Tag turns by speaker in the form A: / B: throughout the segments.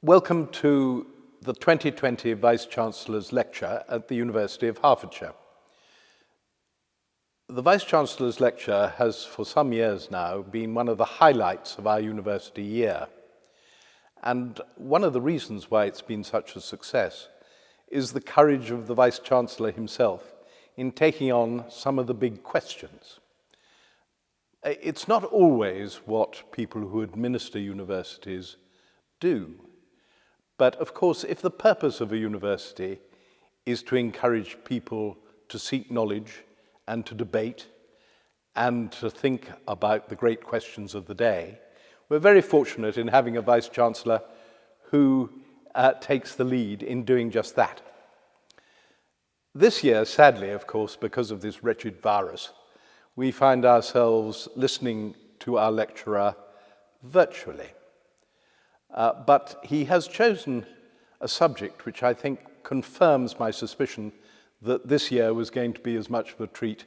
A: Welcome to the 2020 Vice-Chancellor's lecture at the University of Hertfordshire. The Vice-Chancellor's lecture has for some years now been one of the highlights of our university year. And one of the reasons why it's been such a success is the courage of the Vice-Chancellor himself in taking on some of the big questions. It's not always what people who administer universities do. But of course, if the purpose of a university is to encourage people to seek knowledge and to debate and to think about the great questions of the day, we're very fortunate in having a Vice-Chancellor who takes the lead in doing just that. This year, sadly, of course, because of this wretched virus, we find ourselves listening to our lecturer virtually. But he has chosen a subject which I think confirms my suspicion that this year was going to be as much of a treat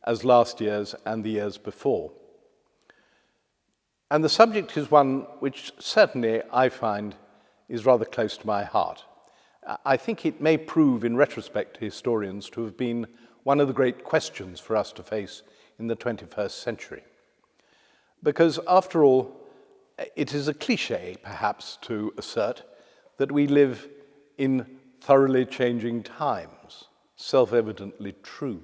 A: as last year's and the years before. And the subject is one which certainly I find is rather close to my heart. I think it may prove in retrospect to historians to have been one of the great questions for us to face in the 21st century. Because after all, it is a cliché, perhaps, to assert that we live in thoroughly changing times, self-evidently true.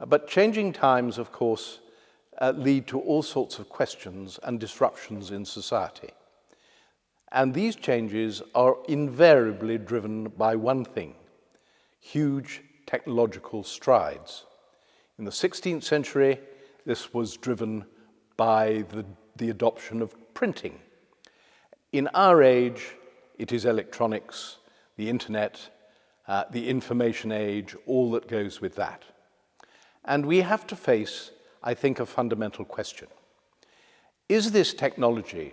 A: But changing times, of course, lead to all sorts of questions and disruptions in society. And these changes are invariably driven by one thing: huge technological strides. In the 16th century, this was driven by the adoption of printing. In our age, it is electronics, the internet, the information age, all that goes with that. And we have to face, I think, a fundamental question. Is this technology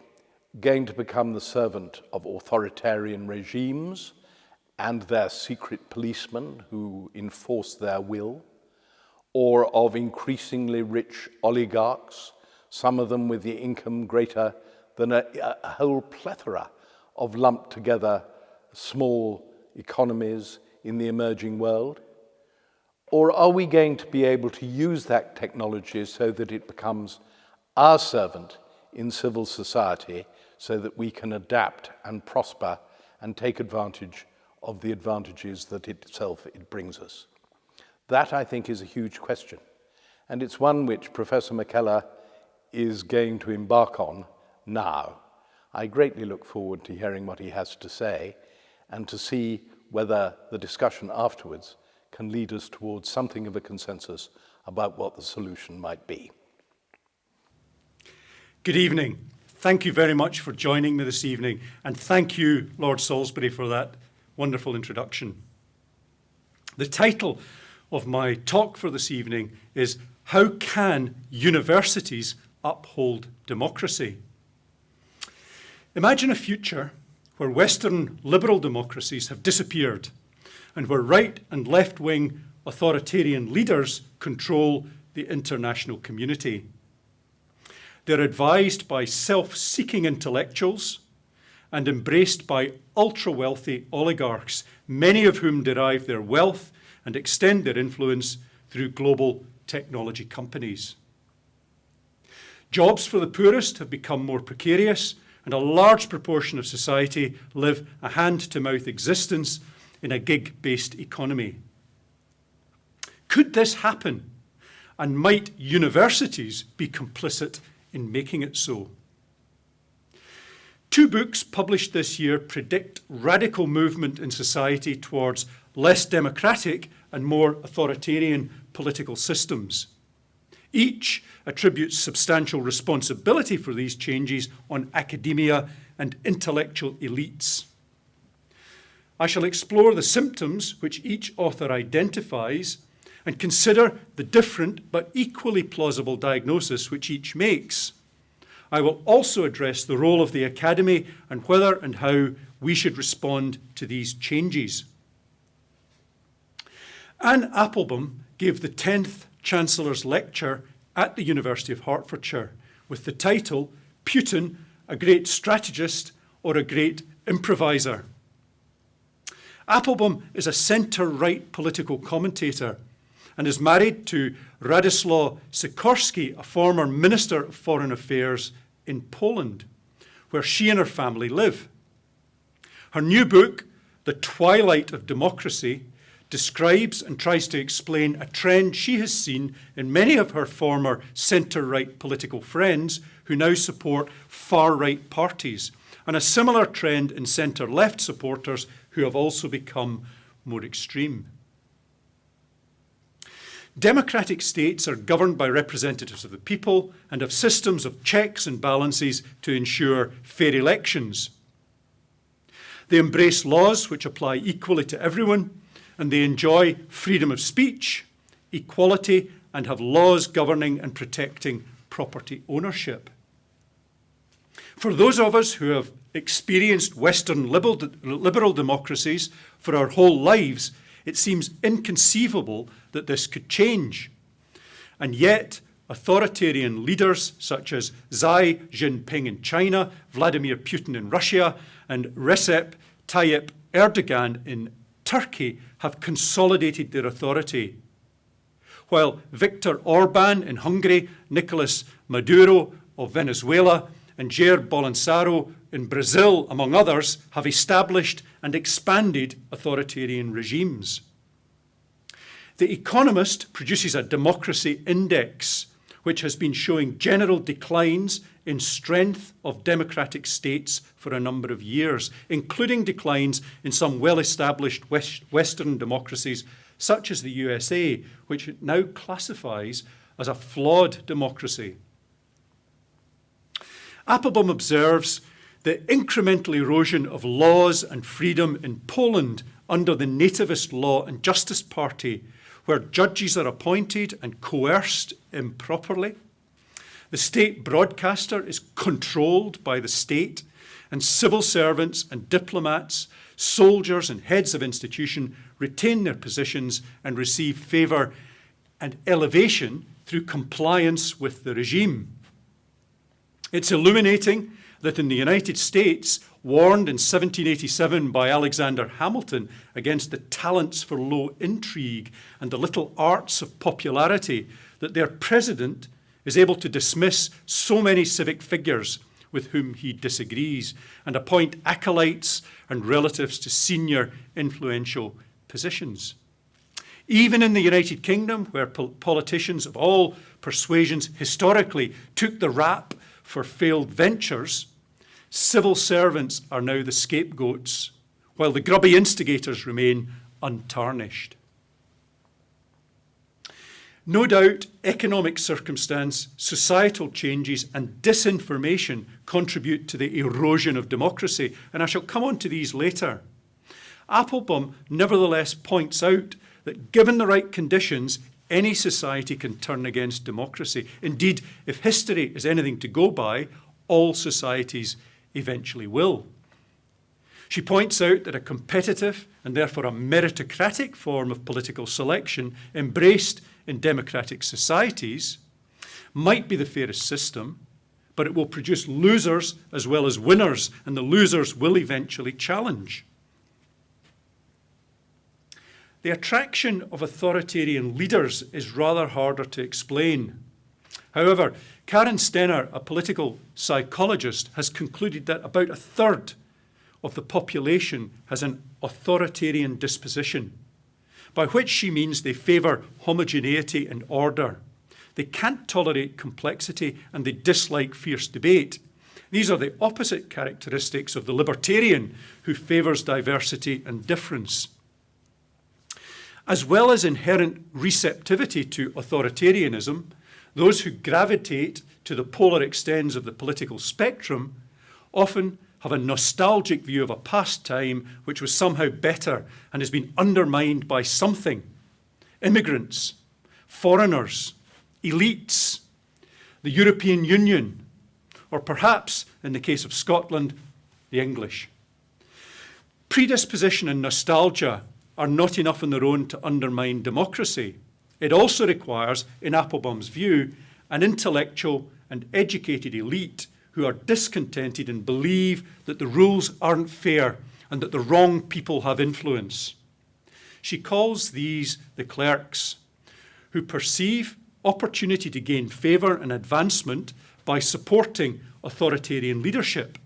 A: going to become the servant of authoritarian regimes and their secret policemen who enforce their will, or of increasingly rich oligarchs, some of them with the income greater than a whole plethora of lumped together small economies in the emerging world? Or are we going to be able to use that technology so that it becomes our servant in civil society so that we can adapt and prosper and take advantage of the advantages that it brings us? That, I think, is a huge question. And it's one which Professor McKellar is going to embark on now. I greatly look forward to hearing what he has to say and to see whether the discussion afterwards can lead us towards something of a consensus about what the solution might be.
B: Good evening. Thank you very much for joining me this evening, and thank you, Lord Salisbury, for that wonderful introduction. The title of my talk for this evening is "How Can Universities Uphold Democracy?" Imagine a future where Western liberal democracies have disappeared and where right and left-wing authoritarian leaders control the international community. They're advised by self-seeking intellectuals and embraced by ultra-wealthy oligarchs, many of whom derive their wealth and extend their influence through global technology companies. Jobs for the poorest have become more precarious, and a large proportion of society live a hand-to-mouth existence in a gig-based economy. Could this happen? And might universities be complicit in making it so? Two books published this year predict radical movement in society towards less democratic and more authoritarian political systems. Each attributes substantial responsibility for these changes on academia and intellectual elites. I shall explore the symptoms which each author identifies and consider the different but equally plausible diagnosis which each makes. I will also address the role of the academy and whether and how we should respond to these changes. Anne Applebaum gave the 10th Chancellor's lecture at the University of Hertfordshire with the title "Putin, a great strategist or a great improviser. Applebaum is a centre-right political commentator and is married to Radoslaw Sikorski, a former Minister of Foreign Affairs in Poland, where she and her family live. Her new book, The Twilight of Democracy, describes and tries to explain a trend she has seen in many of her former centre-right political friends who now support far-right parties, and a similar trend in centre-left supporters who have also become more extreme. Democratic states are governed by representatives of the people and have systems of checks and balances to ensure fair elections. They embrace laws which apply equally to everyone, and they enjoy freedom of speech, equality, and have laws governing and protecting property ownership. For those of us who have experienced Western liberal democracies for our whole lives, it seems inconceivable that this could change. And yet, authoritarian leaders such as Xi Jinping in China, Vladimir Putin in Russia, and Recep Tayyip Erdogan in Turkey have consolidated their authority. While Viktor Orban in Hungary, Nicolas Maduro of Venezuela, and Jair Bolsonaro in Brazil, among others, have established and expanded authoritarian regimes. The Economist produces a democracy index, which has been showing general declines in strength of democratic states for a number of years, including declines in some well-established Western democracies, such as the USA, which it now classifies as a flawed democracy. Applebaum observes the incremental erosion of laws and freedom in Poland under the nativist Law and Justice Party, where judges are appointed and coerced improperly. The state broadcaster is controlled by the state, and civil servants and diplomats, soldiers and heads of institution retain their positions and receive favour and elevation through compliance with the regime. It's illuminating that in the United States, warned in 1787 by Alexander Hamilton against the talents for low intrigue and the little arts of popularity, that their president is able to dismiss so many civic figures with whom he disagrees and appoint acolytes and relatives to senior influential positions. Even in the United Kingdom, where politicians of all persuasions historically took the rap for failed ventures, civil servants are now the scapegoats, while the grubby instigators remain untarnished. No doubt, economic circumstance, societal changes, and disinformation contribute to the erosion of democracy, and I shall come on to these later. Applebaum nevertheless points out that given the right conditions, any society can turn against democracy. Indeed, if history is anything to go by, all societies eventually will. She points out that a competitive and therefore a meritocratic form of political selection embraced in democratic societies might be the fairest system, but it will produce losers as well as winners, and the losers will eventually challenge. The attraction of authoritarian leaders is rather harder to explain. However, Karen Stenner, a political psychologist, has concluded that about a third of the population has an authoritarian disposition, by which she means they favour homogeneity and order. They can't tolerate complexity and they dislike fierce debate. These are the opposite characteristics of the libertarian, who favours diversity and difference. As well as inherent receptivity to authoritarianism, those who gravitate to the polar extents of the political spectrum often have a nostalgic view of a past time which was somehow better and has been undermined by something. Immigrants, foreigners, elites, the European Union, or perhaps, in the case of Scotland, the English. Predisposition and nostalgia are not enough on their own to undermine democracy. It also requires, in Applebaum's view, an intellectual and educated elite who are discontented and believe that the rules aren't fair and that the wrong people have influence. She calls these the clerks, who perceive opportunity to gain favour and advancement by supporting authoritarian leadership.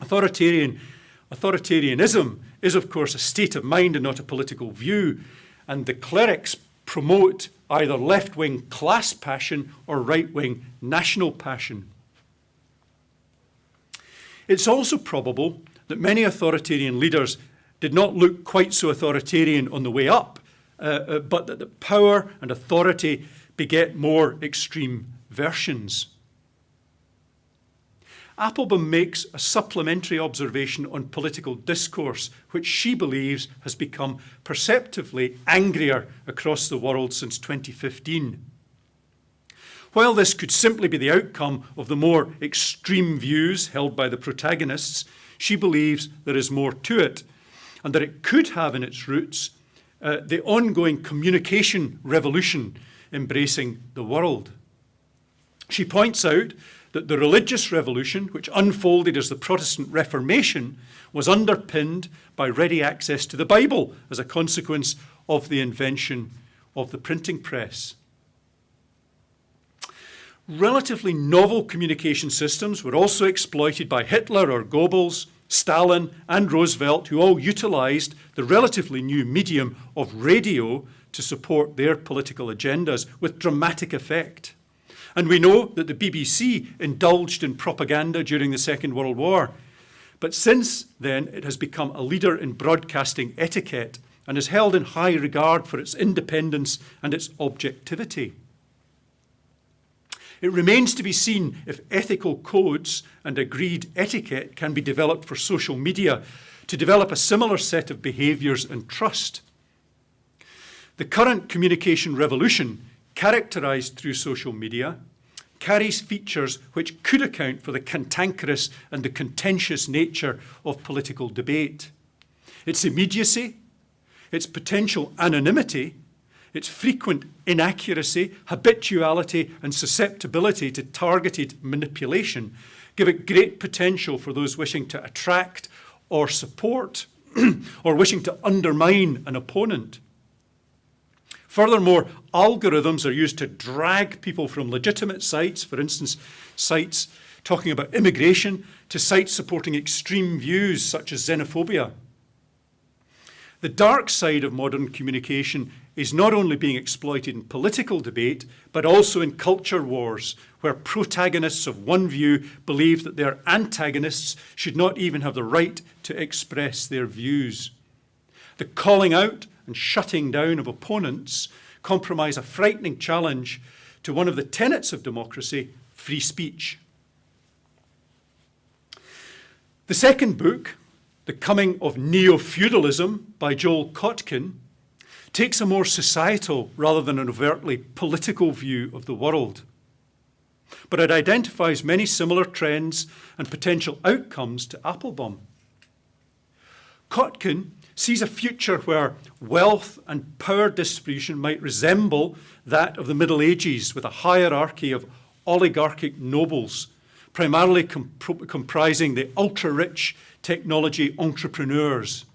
B: Authoritarianism is, of course, a state of mind and not a political view, and the clerics promote either left-wing class passion or right-wing national passion. It's also probable that many authoritarian leaders did not look quite so authoritarian on the way up, but that the power and authority beget more extreme versions. Applebaum makes a supplementary observation on political discourse, which she believes has become perceptibly angrier across the world since 2015. While this could simply be the outcome of the more extreme views held by the protagonists, she believes there is more to it, and that it could have in its roots the ongoing communication revolution embracing the world. She points out that the religious revolution, which unfolded as the Protestant Reformation, was underpinned by ready access to the Bible as a consequence of the invention of the printing press. Relatively novel communication systems were also exploited by Hitler or Goebbels, Stalin and Roosevelt, who all utilised the relatively new medium of radio to support their political agendas with dramatic effect. And we know that the BBC indulged in propaganda during the Second World War. But since then, it has become a leader in broadcasting etiquette and is held in high regard for its independence and its objectivity. It remains to be seen if ethical codes and agreed etiquette can be developed for social media to develop a similar set of behaviours and trust. The current communication revolution, characterised through social media, carries features which could account for the cantankerous and the contentious nature of political debate. Its immediacy, its potential anonymity, its frequent inaccuracy, habituality and susceptibility to targeted manipulation give it great potential for those wishing to attract or support or wishing to undermine an opponent. Furthermore, algorithms are used to drag people from legitimate sites, for instance, sites talking about immigration, to sites supporting extreme views such as xenophobia. The dark side of modern communication is not only being exploited in political debate, but also in culture wars, where protagonists of one view believe that their antagonists should not even have the right to express their views. The calling out and shutting down of opponents comprise a frightening challenge to one of the tenets of democracy, free speech. The second book, The Coming of Neo-Feudalism by Joel Kotkin, takes a more societal rather than an overtly political view of the world. But it identifies many similar trends and potential outcomes to Applebaum. Kotkin sees a future where wealth and power distribution might resemble that of the Middle Ages, with a hierarchy of oligarchic nobles, primarily comprising the ultra-rich technology entrepreneurs.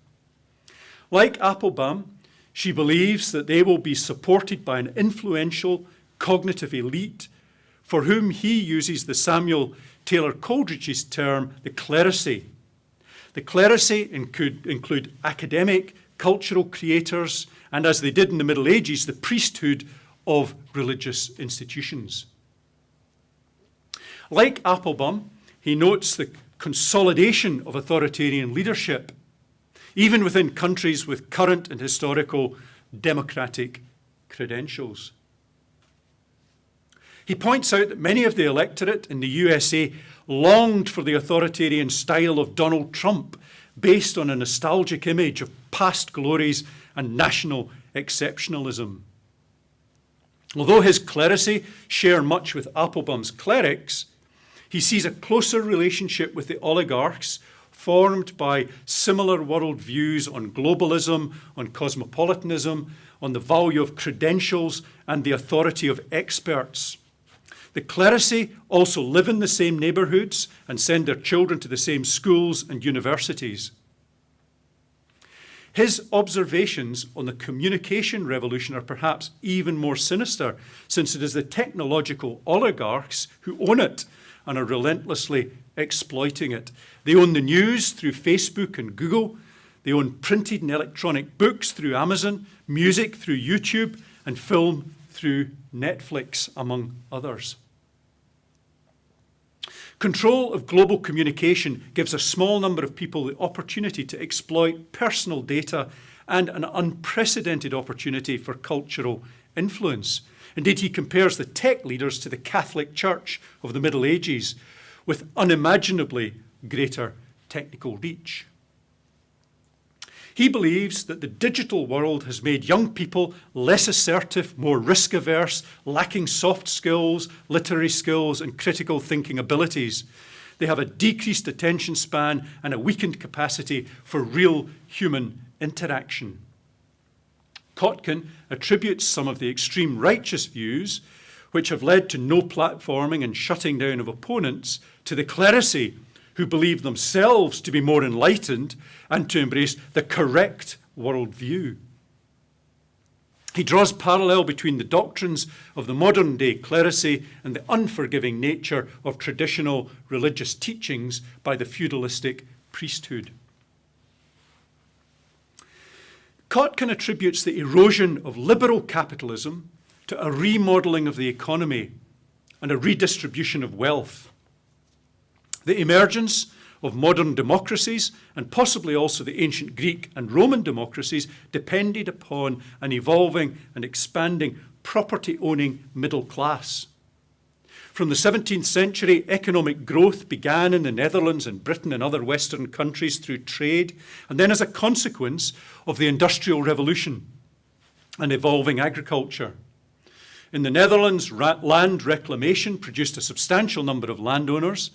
B: Like Applebaum, she believes that they will be supported by an influential cognitive elite for whom he uses the Samuel Taylor Coleridge's term, the clerisy. The clerisy include academic, cultural creators, and as they did in the Middle Ages, the priesthood of religious institutions. Like Applebaum, he notes the consolidation of authoritarian leadership, even within countries with current and historical democratic credentials. He points out that many of the electorate in the USA longed for the authoritarian style of Donald Trump, based on a nostalgic image of past glories and national exceptionalism. Although his clerisy share much with Applebaum's clerics, he sees a closer relationship with the oligarchs formed by similar worldviews on globalism, on cosmopolitanism, on the value of credentials and the authority of experts. The clerisy also live in the same neighbourhoods and send their children to the same schools and universities. His observations on the communication revolution are perhaps even more sinister, since it is the technological oligarchs who own it and are relentlessly exploiting it. They own the news through Facebook and Google. They own printed and electronic books through Amazon, music through YouTube, and film through Netflix, among others. Control of global communication gives a small number of people the opportunity to exploit personal data and an unprecedented opportunity for cultural influence. Indeed, he compares the tech leaders to the Catholic Church of the Middle Ages, with unimaginably greater technical reach. He believes that the digital world has made young people less assertive, more risk-averse, lacking soft skills, literary skills, and critical thinking abilities. They have a decreased attention span and a weakened capacity for real human interaction. Kotkin attributes some of the extreme righteous views, which have led to no platforming and shutting down of opponents, to the clerisy, who believe themselves to be more enlightened and to embrace the correct worldview. He draws parallel between the doctrines of the modern-day clerisy and the unforgiving nature of traditional religious teachings by the feudalistic priesthood. Kotkin attributes the erosion of liberal capitalism to a remodeling of the economy and a redistribution of wealth. The emergence of modern democracies, and possibly also the ancient Greek and Roman democracies, depended upon an evolving and expanding property-owning middle class. From the 17th century, economic growth began in the Netherlands and Britain and other Western countries through trade, and then as a consequence of the Industrial Revolution and evolving agriculture. In the Netherlands, land reclamation produced a substantial number of landowners,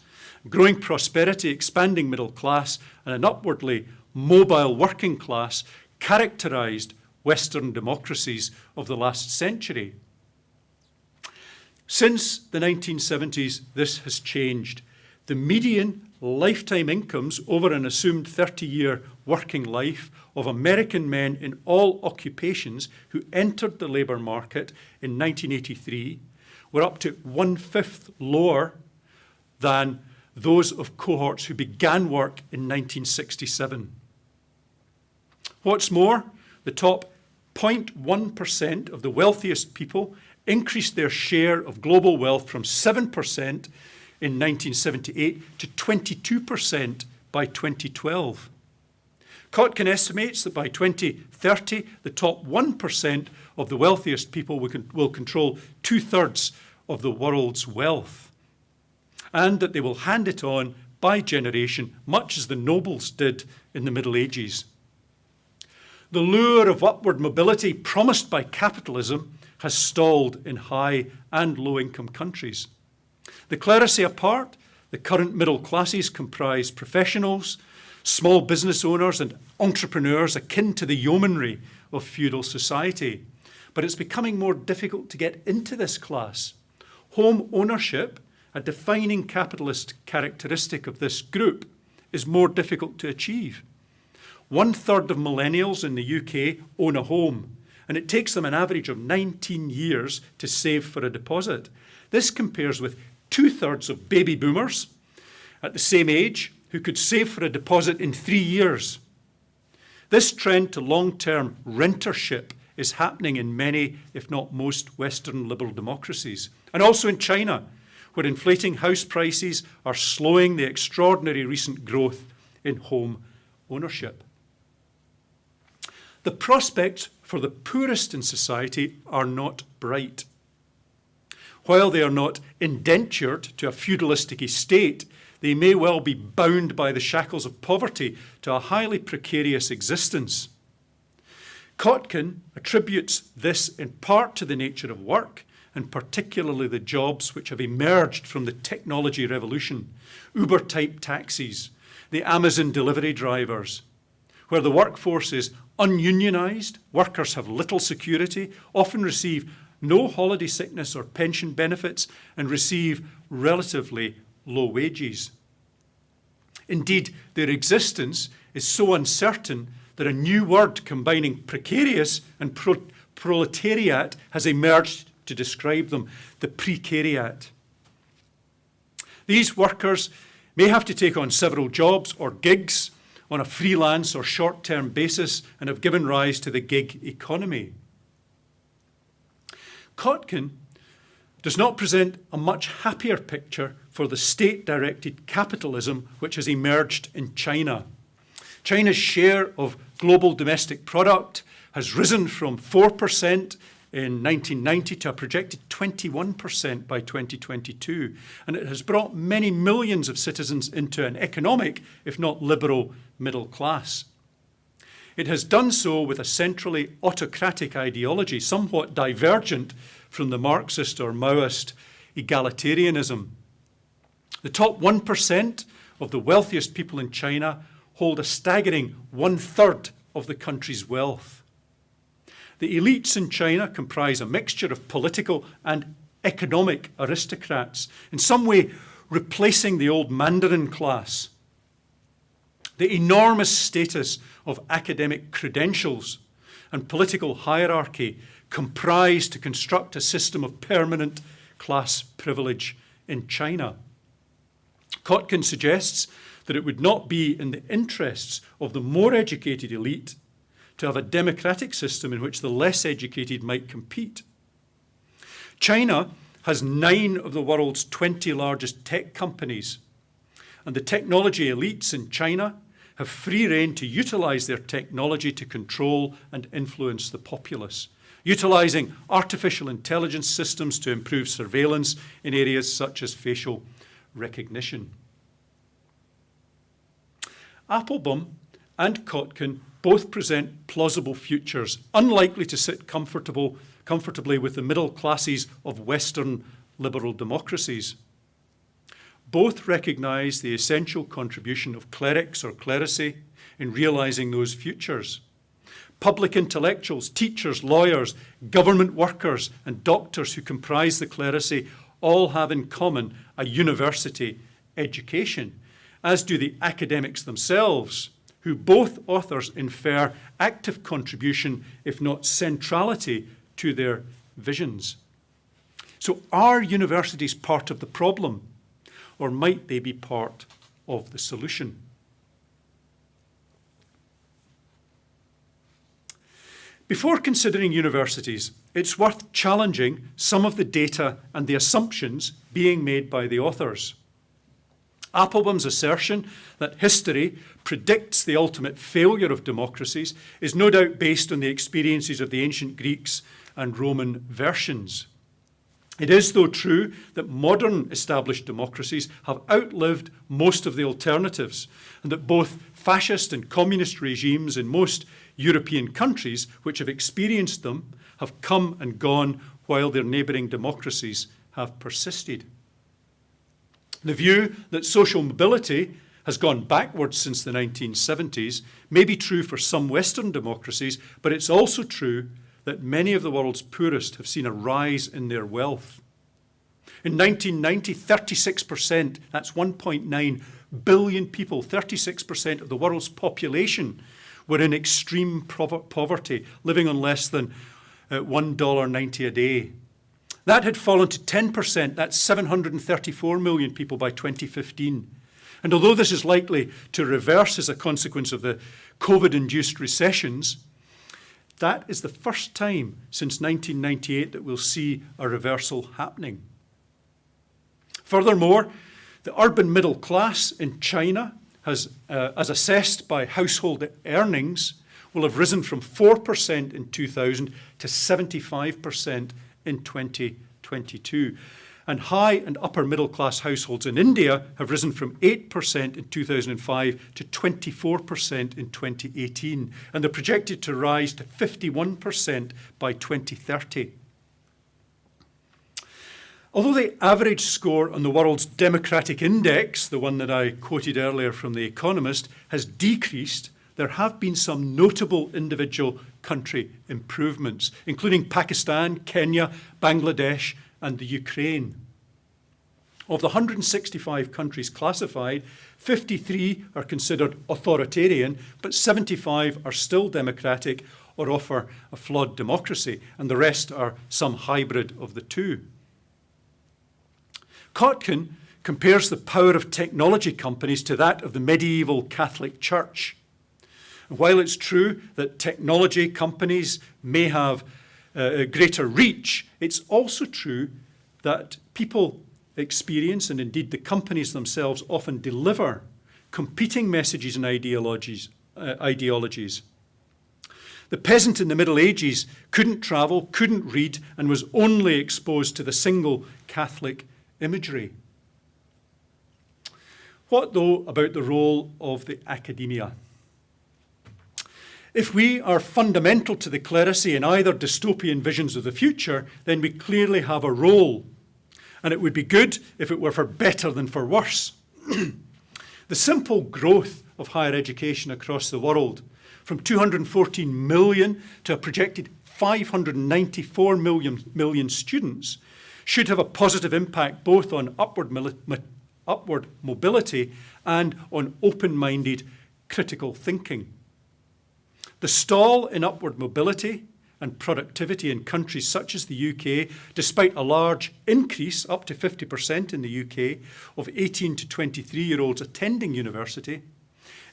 B: growing prosperity, expanding middle class, and an upwardly mobile working class characterized Western democracies of the last century. Since the 1970s, this has changed. The median lifetime incomes over an assumed 30-year working life of American men in all occupations who entered the labour market in 1983 were up to 1/5 lower than those of cohorts who began work in 1967. What's more, the top 0.1% of the wealthiest people increased their share of global wealth from 7% in 1978 to 22% by 2012. Kotkin estimates that by 2030, the top 1% of the wealthiest people will control 2/3 of the world's wealth, and that they will hand it on by generation, much as the nobles did in the Middle Ages. The lure of upward mobility promised by capitalism has stalled in high and low-income countries. The clerisy apart, the current middle classes comprise professionals, small business owners and entrepreneurs akin to the yeomanry of feudal society. But it's becoming more difficult to get into this class. Home ownership, a defining capitalist characteristic of this group, is more difficult to achieve. 1/3 of millennials in the UK own a home, and it takes them an average of 19 years to save for a deposit. This compares with 2/3 of baby boomers at the same age who could save for a deposit in 3 years. This trend to long-term rentership is happening in many, if not most, Western liberal democracies, and also in China, where inflating house prices are slowing the extraordinary recent growth in home ownership. The prospects for the poorest in society are not bright. While they are not indentured to a feudalistic estate, they may well be bound by the shackles of poverty to a highly precarious existence. Kotkin attributes this in part to the nature of work, and particularly the jobs which have emerged from the technology revolution, Uber-type taxis, the Amazon delivery drivers, where the workforce is ununionized, workers have little security, often receive no holiday sickness or pension benefits, and receive relatively low wages. Indeed, their existence is so uncertain that a new word combining precarious and proletariat has emerged to describe them, the precariat. These workers may have to take on several jobs or gigs on a freelance or short-term basis and have given rise to the gig economy. Kotkin does not present a much happier picture for the state-directed capitalism which has emerged in China. China's share of global domestic product has risen from 4% in 1990 to a projected 21% by 2022, and it has brought many millions of citizens into an economic, if not liberal, middle class. It has done so with a centrally autocratic ideology, somewhat divergent from the Marxist or Maoist egalitarianism. The top 1% of the wealthiest people in China hold a staggering 1/3 of the country's wealth. The elites in China comprise a mixture of political and economic aristocrats, in some way replacing the old Mandarin class. The enormous status of academic credentials and political hierarchy comprise to construct a system of permanent class privilege in China. Kotkin suggests that it would not be in the interests of the more educated elite to have a democratic system in which the less educated might compete. China has 9 of the world's 20 largest tech companies, and the technology elites in China have free rein to utilize their technology to control and influence the populace, utilizing artificial intelligence systems to improve surveillance in areas such as facial recognition. Applebaum and Kotkin both present plausible futures, unlikely to sit comfortably with the middle classes of Western liberal democracies. Both recognize the essential contribution of clerics or clerisy in realizing those futures. Public intellectuals, teachers, lawyers, government workers, and doctors who comprise the clerisy all have in common a university education, as do the academics themselves, who both authors infer active contribution, if not centrality, to their visions. So are universities part of the problem, or might they be part of the solution? Before considering universities, it's worth challenging some of the data and the assumptions being made by the authors. Applebaum's assertion that history predicts the ultimate failure of democracies is no doubt based on the experiences of the ancient Greeks and Roman versions. It is, though, true that modern established democracies have outlived most of the alternatives, and that both fascist and communist regimes in most European countries which have experienced them have come and gone while their neighbouring democracies have persisted. The view that social mobility has gone backwards since the 1970s may be true for some Western democracies, but it's also true that many of the world's poorest have seen a rise in their wealth. In 1990, 36%, that's 1.9 billion people, 36% of the world's population were in extreme poverty, living on less than $1.90 a day. That had fallen to 10%, that's 734 million people by 2015. And although this is likely to reverse as a consequence of the COVID-induced recessions, that is the first time since 1998 that we'll see a reversal happening. Furthermore, the urban middle class in China has, as assessed by household earnings, will have risen from 4% in 2000 to 75% in 2022. And high and upper middle class households in India have risen from 8% in 2005 to 24% in 2018, and they're projected to rise to 51% by 2030. Although the average score on the world's democratic index, the one that I quoted earlier from The Economist, has decreased there have been some notable individual country improvements, including Pakistan, Kenya, Bangladesh, and the Ukraine. Of the 165 countries classified, 53 are considered authoritarian, but 75 are still democratic or offer a flawed democracy, and the rest are some hybrid of the two. Kotkin compares the power of technology companies to that of the medieval Catholic Church. And while it's true that technology companies may have a greater reach, it's also true that people experience, and indeed the companies themselves often deliver, competing messages and ideologies. The peasant in the Middle Ages couldn't travel, couldn't read, and was only exposed to the single Catholic imagery. What, though, about the role of the academia? If we are fundamental to the clerisy in either dystopian visions of the future, then we clearly have a role. And it would be good if it were for better than for worse. The simple growth of higher education across the world, from 214 million to a projected 594 million students, should have a positive impact both on upward mobility and on open-minded critical thinking. The stall in upward mobility and productivity in countries such as the UK, despite a large increase, up to 50% in the UK, of 18 to 23-year-olds attending university,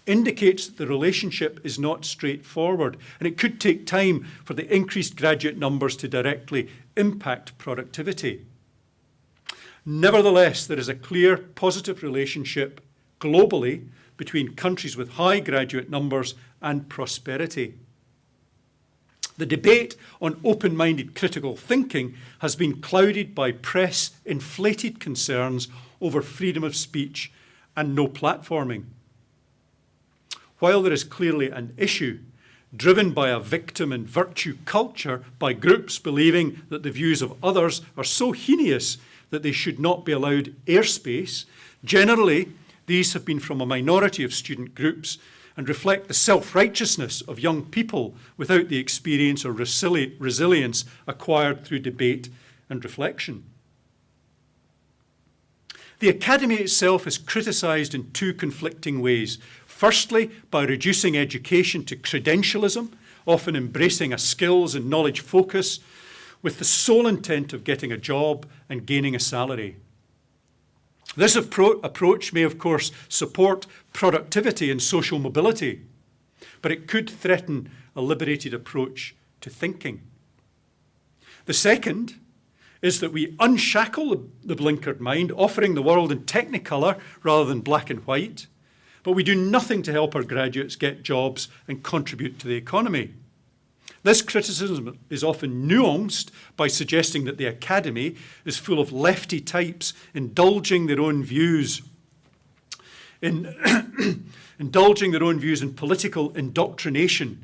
B: indicates that the relationship is not straightforward, and it could take time for the increased graduate numbers to directly impact productivity. Nevertheless, there is a clear positive relationship globally between countries with high graduate numbers and prosperity. The debate on open-minded critical thinking has been clouded by press-inflated concerns over freedom of speech and no platforming. While there is clearly an issue driven by a victim and virtue culture, by groups believing that the views of others are so heinous that they should not be allowed airspace, generally these have been from a minority of student groups and reflect the self-righteousness of young people without the experience or resilience acquired through debate and reflection. The academy itself is criticised in two conflicting ways. Firstly, by reducing education to credentialism, often embracing a skills and knowledge focus with the sole intent of getting a job and gaining a salary. This approach may, of course, support productivity and social mobility, but it could threaten a liberated approach to thinking. The second is that we unshackle the blinkered mind, offering the world in technicolor rather than black and white, but we do nothing to help our graduates get jobs and contribute to the economy. This criticism is often nuanced by suggesting that the academy is full of lefty types indulging their own views in political indoctrination.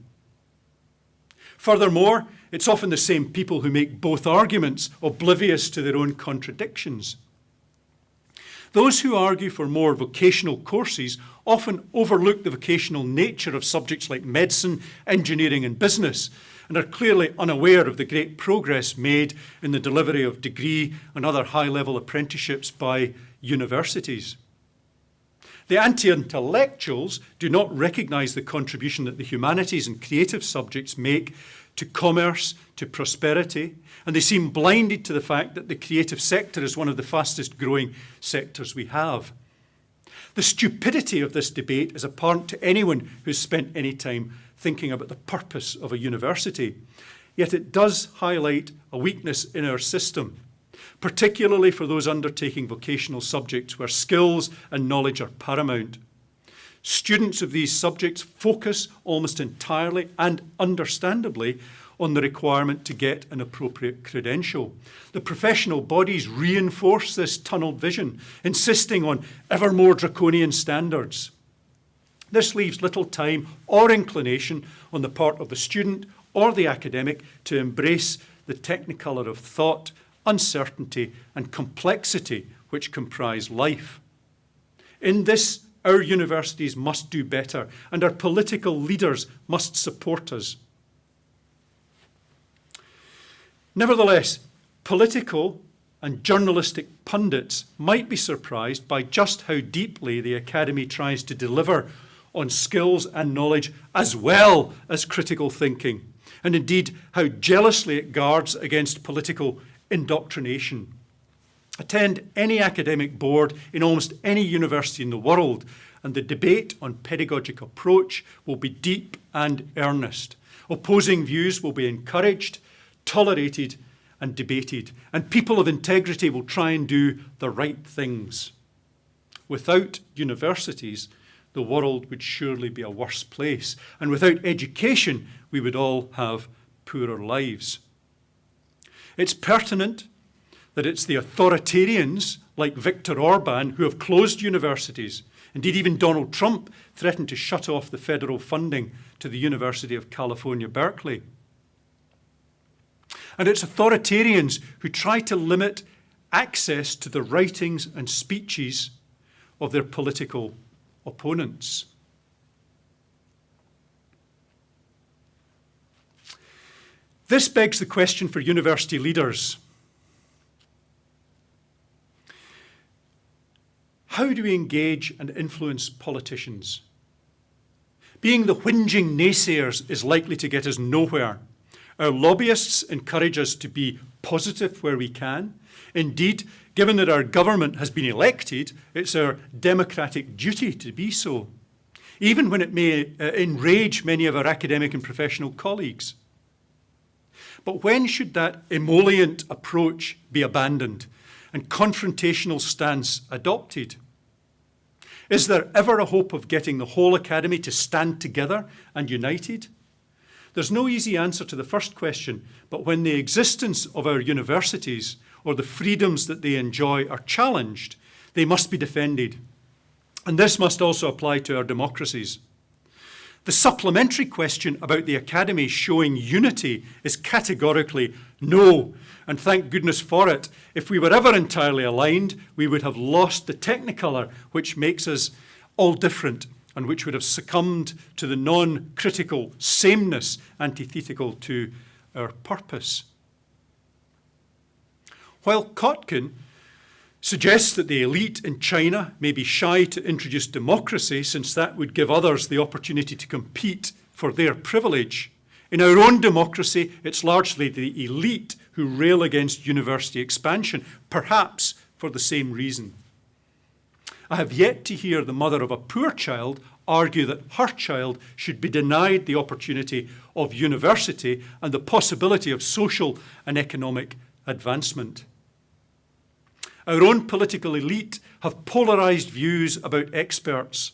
B: Furthermore, it's often the same people who make both arguments, oblivious to their own contradictions. Those who argue for more vocational courses often overlook the vocational nature of subjects like medicine, engineering and business, and are clearly unaware of the great progress made in the delivery of degree and other high-level apprenticeships by universities. The anti-intellectuals do not recognise the contribution that the humanities and creative subjects make to commerce, to prosperity, and they seem blinded to the fact that the creative sector is one of the fastest growing sectors we have. The stupidity of this debate is apparent to anyone who's spent any time thinking about the purpose of a university. Yet it does highlight a weakness in our system, particularly for those undertaking vocational subjects where skills and knowledge are paramount. Students of these subjects focus almost entirely and understandably on the requirement to get an appropriate credential. The professional bodies reinforce this tunneled vision, insisting on ever more draconian standards. This leaves little time or inclination on the part of the student or the academic to embrace the technicolor of thought, uncertainty, and complexity which comprise life. In this Our universities must do better, and our political leaders must support us. Nevertheless, political and journalistic pundits might be surprised by just how deeply the Academy tries to deliver on skills and knowledge as well as critical thinking, and indeed how jealously it guards against political indoctrination. Attend any academic board in almost any university in the world, and the debate on pedagogic approach will be deep and earnest. Opposing views will be encouraged, tolerated, and debated, and people of integrity will try and do the right things. Without universities, the world would surely be a worse place, and without education, we would all have poorer lives. It's pertinent that it's the authoritarians like Viktor Orban who have closed universities. Indeed, even Donald Trump threatened to shut off the federal funding to the University of California, Berkeley. And it's authoritarians who try to limit access to the writings and speeches of their political opponents. This begs the question for university leaders. How do we engage and influence politicians? Being the whinging naysayers is likely to get us nowhere. Our lobbyists encourage us to be positive where we can. Indeed, given that our government has been elected, it's our democratic duty to be so, even when it may enrage many of our academic and professional colleagues. But when should that emollient approach be abandoned and confrontational stance adopted? Is there ever a hope of getting the whole academy to stand together and united? There's no easy answer to the first question, but when the existence of our universities or the freedoms that they enjoy are challenged, they must be defended. And this must also apply to our democracies. The supplementary question about the academy showing unity is categorically no, and thank goodness for it. If we were ever entirely aligned, we would have lost the technicolor which makes us all different, and which would have succumbed to the non-critical sameness antithetical to our purpose. While Kotkin suggests that the elite in China may be shy to introduce democracy since that would give others the opportunity to compete for their privilege, in our own democracy, it's largely the elite who rail against university expansion, perhaps for the same reason. I have yet to hear the mother of a poor child argue that her child should be denied the opportunity of university and the possibility of social and economic advancement. Our own political elite have polarised views about experts.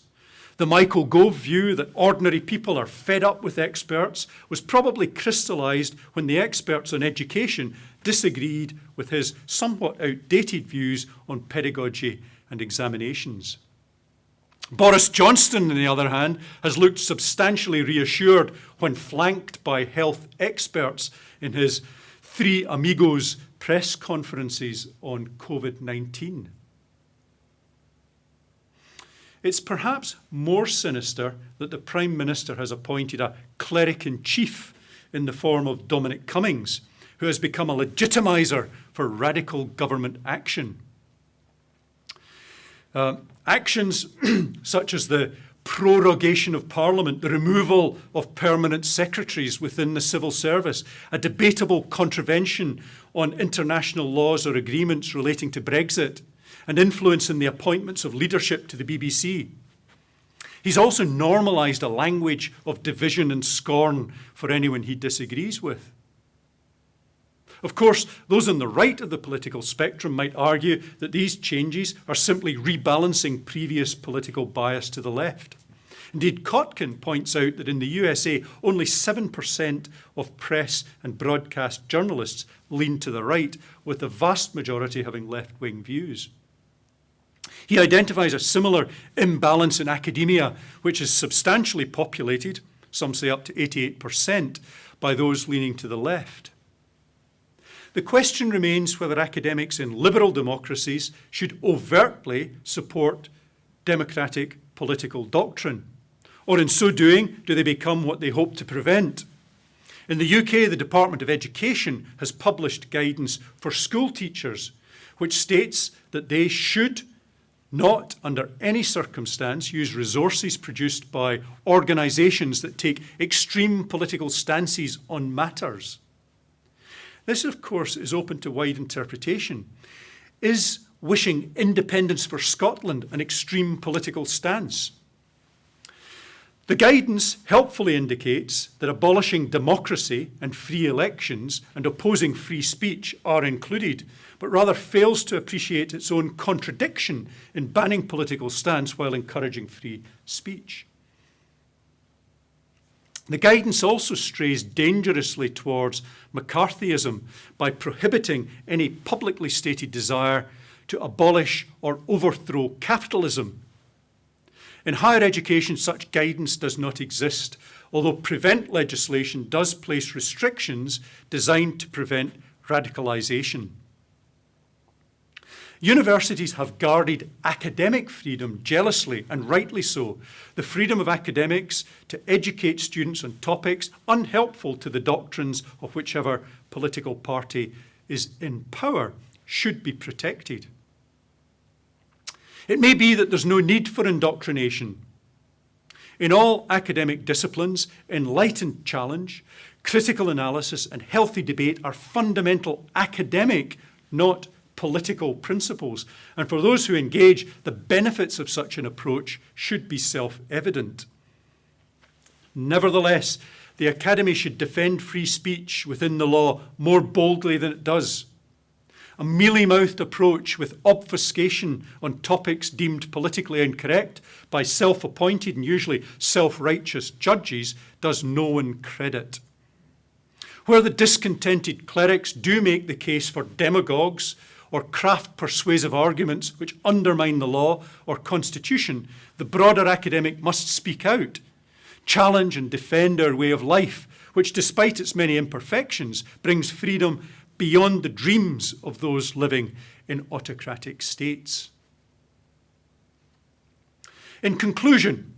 B: The Michael Gove view that ordinary people are fed up with experts was probably crystallised when the experts on education disagreed with his somewhat outdated views on pedagogy and examinations. Boris Johnson, on the other hand, has looked substantially reassured when flanked by health experts in his Three Amigos press conferences on COVID-19. It's perhaps more sinister that the Prime Minister has appointed a cleric-in-chief in the form of Dominic Cummings, who has become a legitimiser for radical government action. Actions such as the prorogation of Parliament, the removal of permanent secretaries within the civil service, a debatable contravention on international laws or agreements relating to Brexit, and influence in the appointments of leadership to the BBC. He's also normalised a language of division and scorn for anyone he disagrees with. Of course, those on the right of the political spectrum might argue that these changes are simply rebalancing previous political bias to the left. Indeed, Kotkin points out that in the USA, only 7% of press and broadcast journalists lean to the right, with the vast majority having left-wing views. He identifies a similar imbalance in academia, which is substantially populated, some say up to 88%, by those leaning to the left. The question remains whether academics in liberal democracies should overtly support democratic political doctrine? Or in so doing, do they become what they hope to prevent? In the UK, the Department of Education has published guidance for school teachers, which states that they should not, under any circumstance, use resources produced by organisations that take extreme political stances on matters. This, of course, is open to wide interpretation. Is wishing independence for Scotland an extreme political stance? The guidance helpfully indicates that abolishing democracy and free elections and opposing free speech are included, but rather fails to appreciate its own contradiction in banning political stance while encouraging free speech. The guidance also strays dangerously towards McCarthyism by prohibiting any publicly stated desire to abolish or overthrow capitalism. In higher education, such guidance does not exist, although prevent legislation does place restrictions designed to prevent radicalisation. Universities have guarded academic freedom jealously, and rightly so. The freedom of academics to educate students on topics unhelpful to the doctrines of whichever political party is in power should be protected. It may be that there's no need for indoctrination. In all academic disciplines, enlightened challenge, critical analysis, and healthy debate are fundamental academic, not political principles. And for those who engage, the benefits of such an approach should be self-evident. Nevertheless, the Academy should defend free speech within the law more boldly than it does. A mealy-mouthed approach with obfuscation on topics deemed politically incorrect by self-appointed and usually self-righteous judges does no one credit. Where the discontented clerics do make the case for demagogues or craft persuasive arguments which undermine the law or constitution, the broader academic must speak out, challenge and defend our way of life, which despite its many imperfections brings freedom beyond the dreams of those living in autocratic states. In conclusion,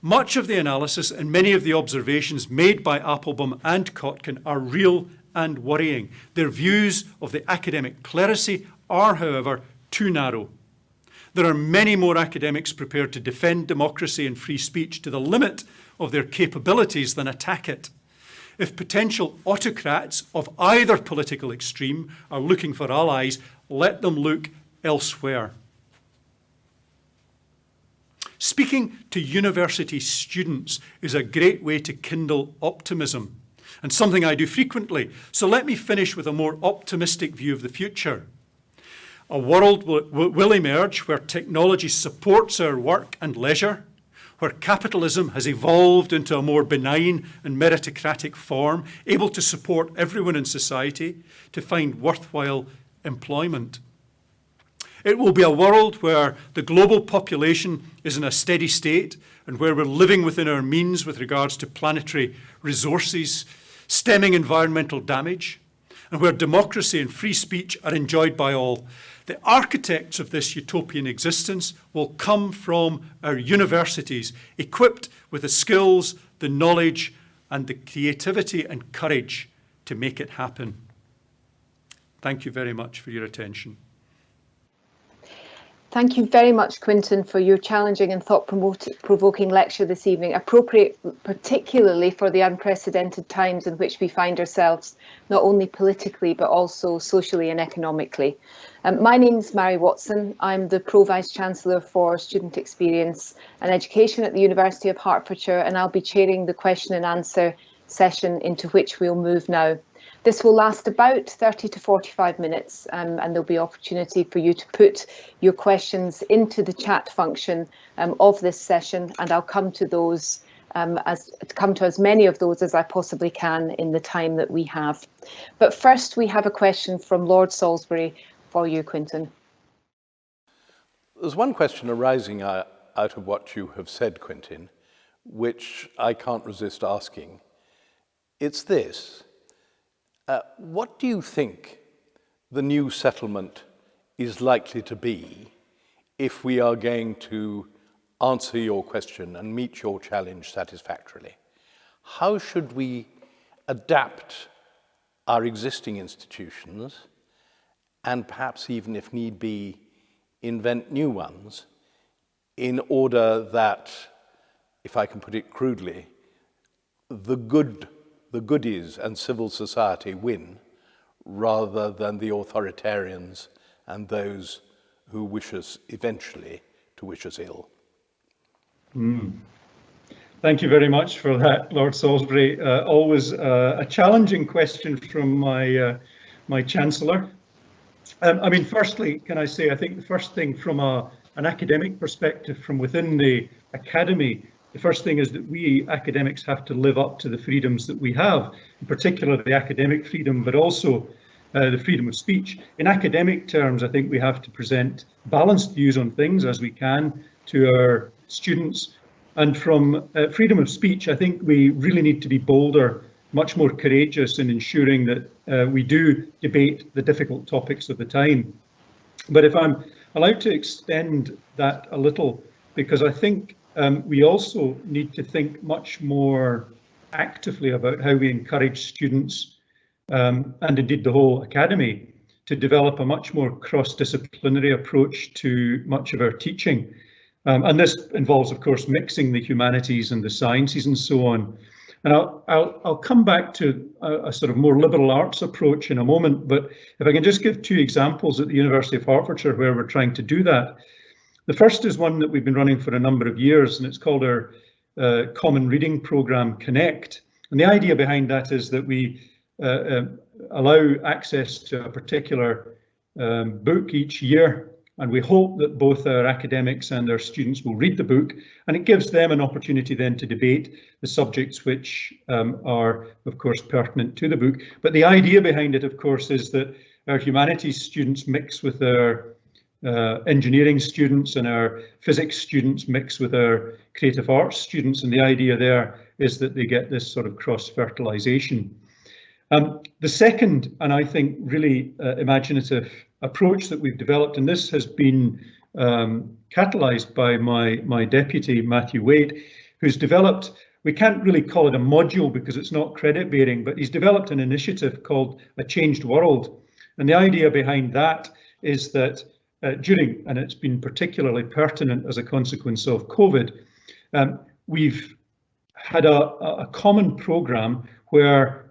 B: much of the analysis and many of the observations made by Applebaum and Kotkin are real and worrying. Their views of the academic clerisy are, however, too narrow. There are many more academics prepared to defend democracy and free speech to the limit of their capabilities than attack it. If potential autocrats of either political extreme are looking for allies, let them look elsewhere. Speaking to university students is a great way to kindle optimism, and something I do frequently. So let me finish with a more optimistic view of the future. A world will emerge where technology supports our work and leisure, where capitalism has evolved into a more benign and meritocratic form, able to support everyone in society to find worthwhile employment. It will be a world where the global population is in a steady state and where we're living within our means with regards to planetary resources, stemming environmental damage, and where democracy and free speech are enjoyed by all. The architects of this utopian existence will come from our universities, equipped with the skills, the knowledge, and the creativity and courage to make it happen. Thank you very much for your attention.
C: Thank you very much, Quintin, for your challenging and thought-provoking lecture this evening, appropriate particularly for the unprecedented times in which we find ourselves, not only politically, but also socially and economically. My name is Mary Watson. I'm the Pro-Vice-Chancellor for Student Experience and Education at the University of Hertfordshire, and I'll be chairing the question and answer session into which we'll move now. This will last about 30 to 45 minutes, and there'll be opportunity for you to put your questions into the chat function of this session, and I'll come to those as many of those as I possibly can in the time that we have. But first, we have a question from Lord Salisbury for you, Quintin.
A: There's one question arising out of what you have said, Quintin, which I can't resist asking. It's this. What do you think the new settlement is likely to be if we are going to answer your question and meet your challenge satisfactorily. How should we adapt our existing institutions and perhaps even, if need be, invent new ones in order that, if I can put it crudely, the goodies and civil society win rather than the authoritarians and those who wish us eventually to wish us ill?
B: Thank you very much for that, Lord Salisbury. Always a challenging question from my Chancellor. I mean, firstly, can I say, I think the first thing from an academic perspective from within the academy, the first thing is that we academics have to live up to the freedoms that we have, in particular the academic freedom, but also the freedom of speech. In academic terms, I think we have to present balanced views on things as we can to our students. And from freedom of speech, I think we really need to be bolder, much more courageous in ensuring that we do debate the difficult topics of the time. But if I'm allowed to extend that a little, because I think we also need to think much more actively about how we encourage students and indeed the whole academy to develop a much more cross-disciplinary approach to much of our teaching. And this involves, of course, mixing the humanities and the sciences and so on. And I'll come back to a sort of more liberal arts approach in a moment, but if I can just give two examples at the University of Hertfordshire where we're trying to do that. The first is one that we've been running for a number of years, and it's called our Common Reading Programme Connect. And the idea behind that is that we allow access to a particular book each year, and we hope that both our academics and our students will read the book, and it gives them an opportunity then to debate the subjects which are, of course, pertinent to the book. But the idea behind it, of course, is that our humanities students mix with our engineering students, and our physics students mix with our creative arts students, and the idea there is that they get this sort of cross-fertilization. The second, and I think really imaginative approach that we've developed, and this has been catalysed by my deputy, Matthew Waite, who's developed, we can't really call it a module because it's not credit bearing, but he's developed an initiative called A Changed World. And the idea behind that is that during, and it's been particularly pertinent as a consequence of COVID, we've had a common programme where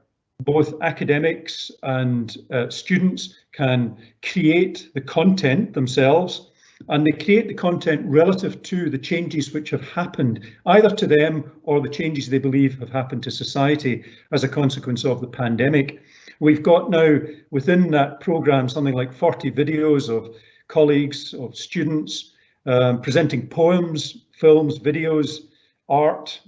B: both academics and students can create the content themselves, and they create the content relative to the changes which have happened, either to them or the changes they believe have happened to society as a consequence of the pandemic. We've got now within that programme something like 40 videos of colleagues, of students, presenting poems, films, videos, art,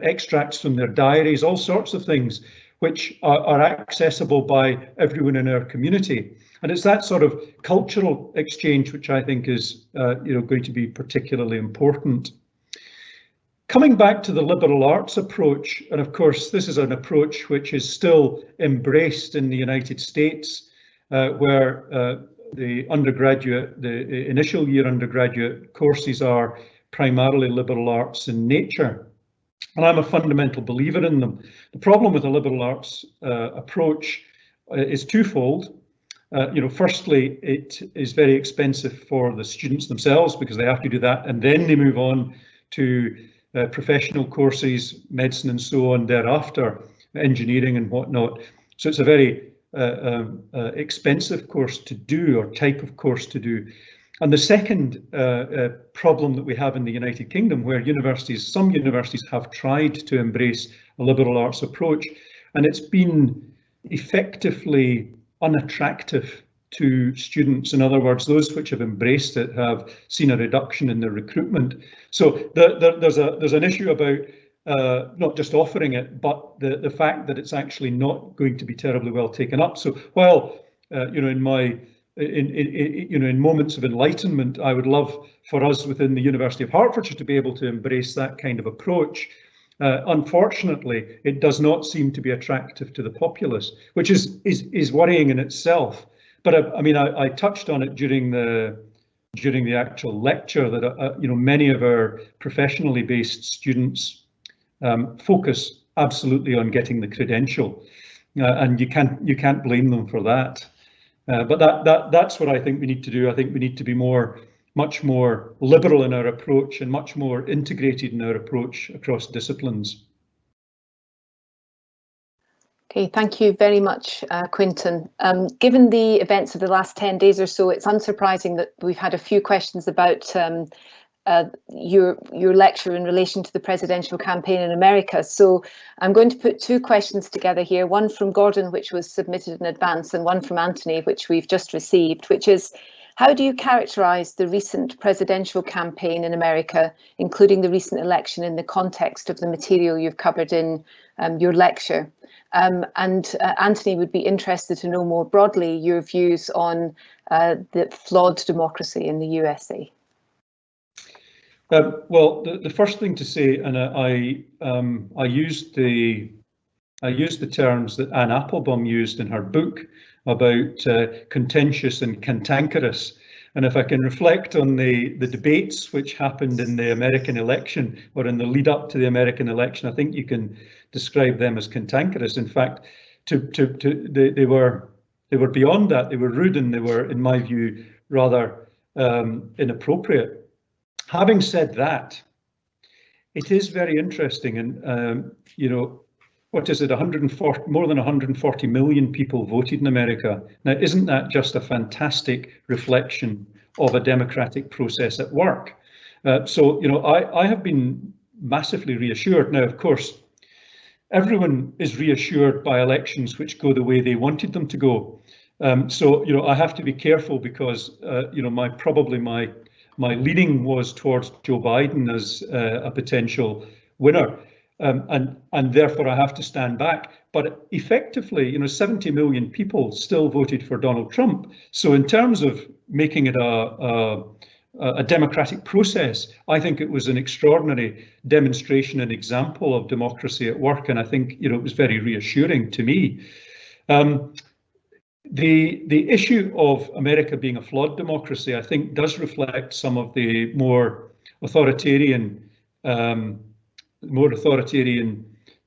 B: extracts from their diaries, all sorts of things which are accessible by everyone in our community. And it's that sort of cultural exchange which I think is going to be particularly important. Coming back to the liberal arts approach, and of course this is an approach which is still embraced in the United States, where the initial year undergraduate courses are primarily liberal arts in nature. And I'm a fundamental believer in them. The problem with the liberal arts approach is twofold. Firstly, it is very expensive for the students themselves because they have to do that, and then they move on to professional courses, medicine and so on thereafter, engineering and whatnot. So it's a very expensive course to do, or type of course to do. And the second problem that we have in the United Kingdom, where some universities have tried to embrace a liberal arts approach, and it's been effectively unattractive to students. In other words, those which have embraced it have seen a reduction in their recruitment. So there's an issue about not just offering it, but the fact that it's actually not going to be terribly well taken up. So while in moments of enlightenment, I would love for us within the University of Hertfordshire to be able to embrace that kind of approach. Unfortunately, it does not seem to be attractive to the populace, which is worrying in itself. But I touched on it during the during the actual lecture that many of our professionally based students focus absolutely on getting the credential, and you can't blame them for that. But that's what I think we need to do. I think we need to be much more liberal in our approach and much more integrated in our approach across disciplines.
C: Okay, thank you very much, Quintin. Given the events of the last 10 days or so, it's unsurprising that we've had a few questions about your lecture in relation to the presidential campaign in America. So I'm going to put two questions together here, one from Gordon, which was submitted in advance, and one from Anthony, which we've just received, which is, how do you characterise the recent presidential campaign in America, including the recent election, in the context of the material you've covered in your lecture? Anthony would be interested to know more broadly your views on the flawed democracy in the USA.
B: Well, the first thing to say, and I used the terms that Anne Applebaum used in her book about contentious and cantankerous. And if I can reflect on the debates which happened in the American election, or in the lead up to the American election, I think you can describe them as cantankerous. In fact, they were beyond that. They were rude, and they were, in my view, rather inappropriate. Having said that, it is very interesting, and what is it? More than 140 million people voted in America. Now, isn't that just a fantastic reflection of a democratic process at work? So, I have been massively reassured. Now, of course, everyone is reassured by elections which go the way they wanted them to go. So, I have to be careful, because, my leaning was towards Joe Biden as a potential winner. And therefore I have to stand back. But effectively, 70 million people still voted for Donald Trump. So in terms of making it a democratic process, I think it was an extraordinary demonstration and example of democracy at work. And I think, it was very reassuring to me. The issue of America being a flawed democracy, I think, does reflect some of the more authoritarian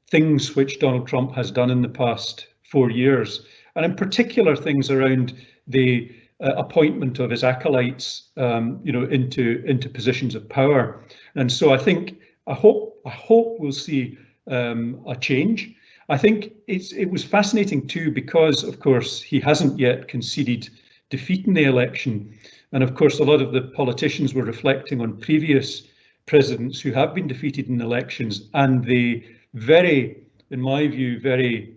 B: things which Donald Trump has done in the past 4 years, and in particular things around the appointment of his acolytes, into positions of power. And so I hope we'll see a change. I think it was fascinating too, because of course he hasn't yet conceded defeat in the election, and of course a lot of the politicians were reflecting on previous presidents who have been defeated in elections, and the in my view, very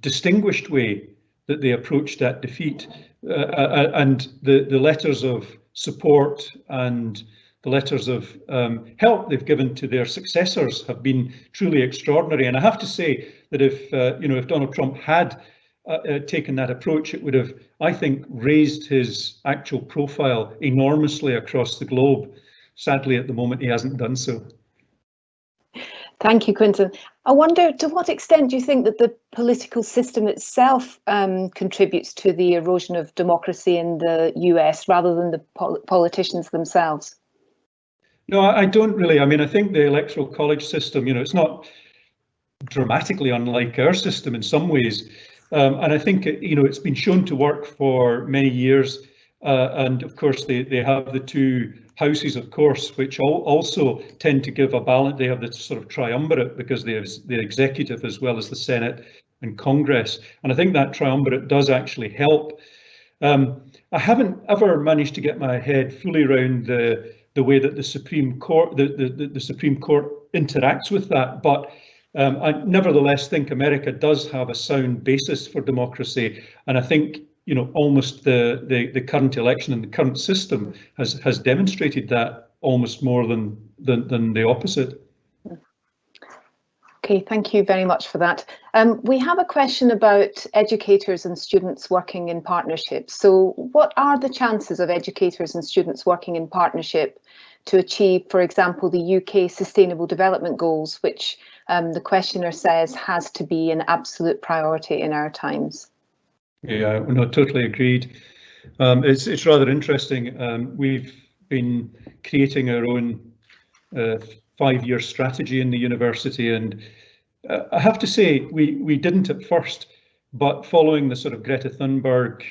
B: distinguished way that they approached that defeat, and the letters of support and the letters of help they've given to their successors have been truly extraordinary. And I have to say that if Donald Trump had taken that approach, it would have, I think, raised his actual profile enormously across the globe. Sadly, at the moment, he hasn't done so.
C: Thank you, Quintin. I wonder, to what extent do you think that the political system itself contributes to the erosion of democracy in the US, rather than the politicians themselves?
B: No, I don't really. I mean, I think the electoral college system, it's not dramatically unlike our system in some ways. And I think, it's been shown to work for many years. And of course, they have the two houses, of course, which also tend to give a balance. They have this sort of triumvirate, because they have the executive as well as the Senate and Congress. And I think that triumvirate does actually help. I haven't ever managed to get my head fully around the way that the Supreme Court, the Supreme Court interacts with that, but I nevertheless think America does have a sound basis for democracy, and I think almost the current election and the current system has demonstrated that almost more than the opposite.
C: Okay, thank you very much for that. We have a question about educators and students working in partnership. So what are the chances of educators and students working in partnership to achieve, for example, the UK Sustainable Development Goals, which the questioner says has to be an absolute priority in our times?
B: Yeah, no, totally agreed. It's rather interesting. We've been creating our own 5-year strategy in the university, and I have to say we didn't at first, but following the sort of Greta Thunberg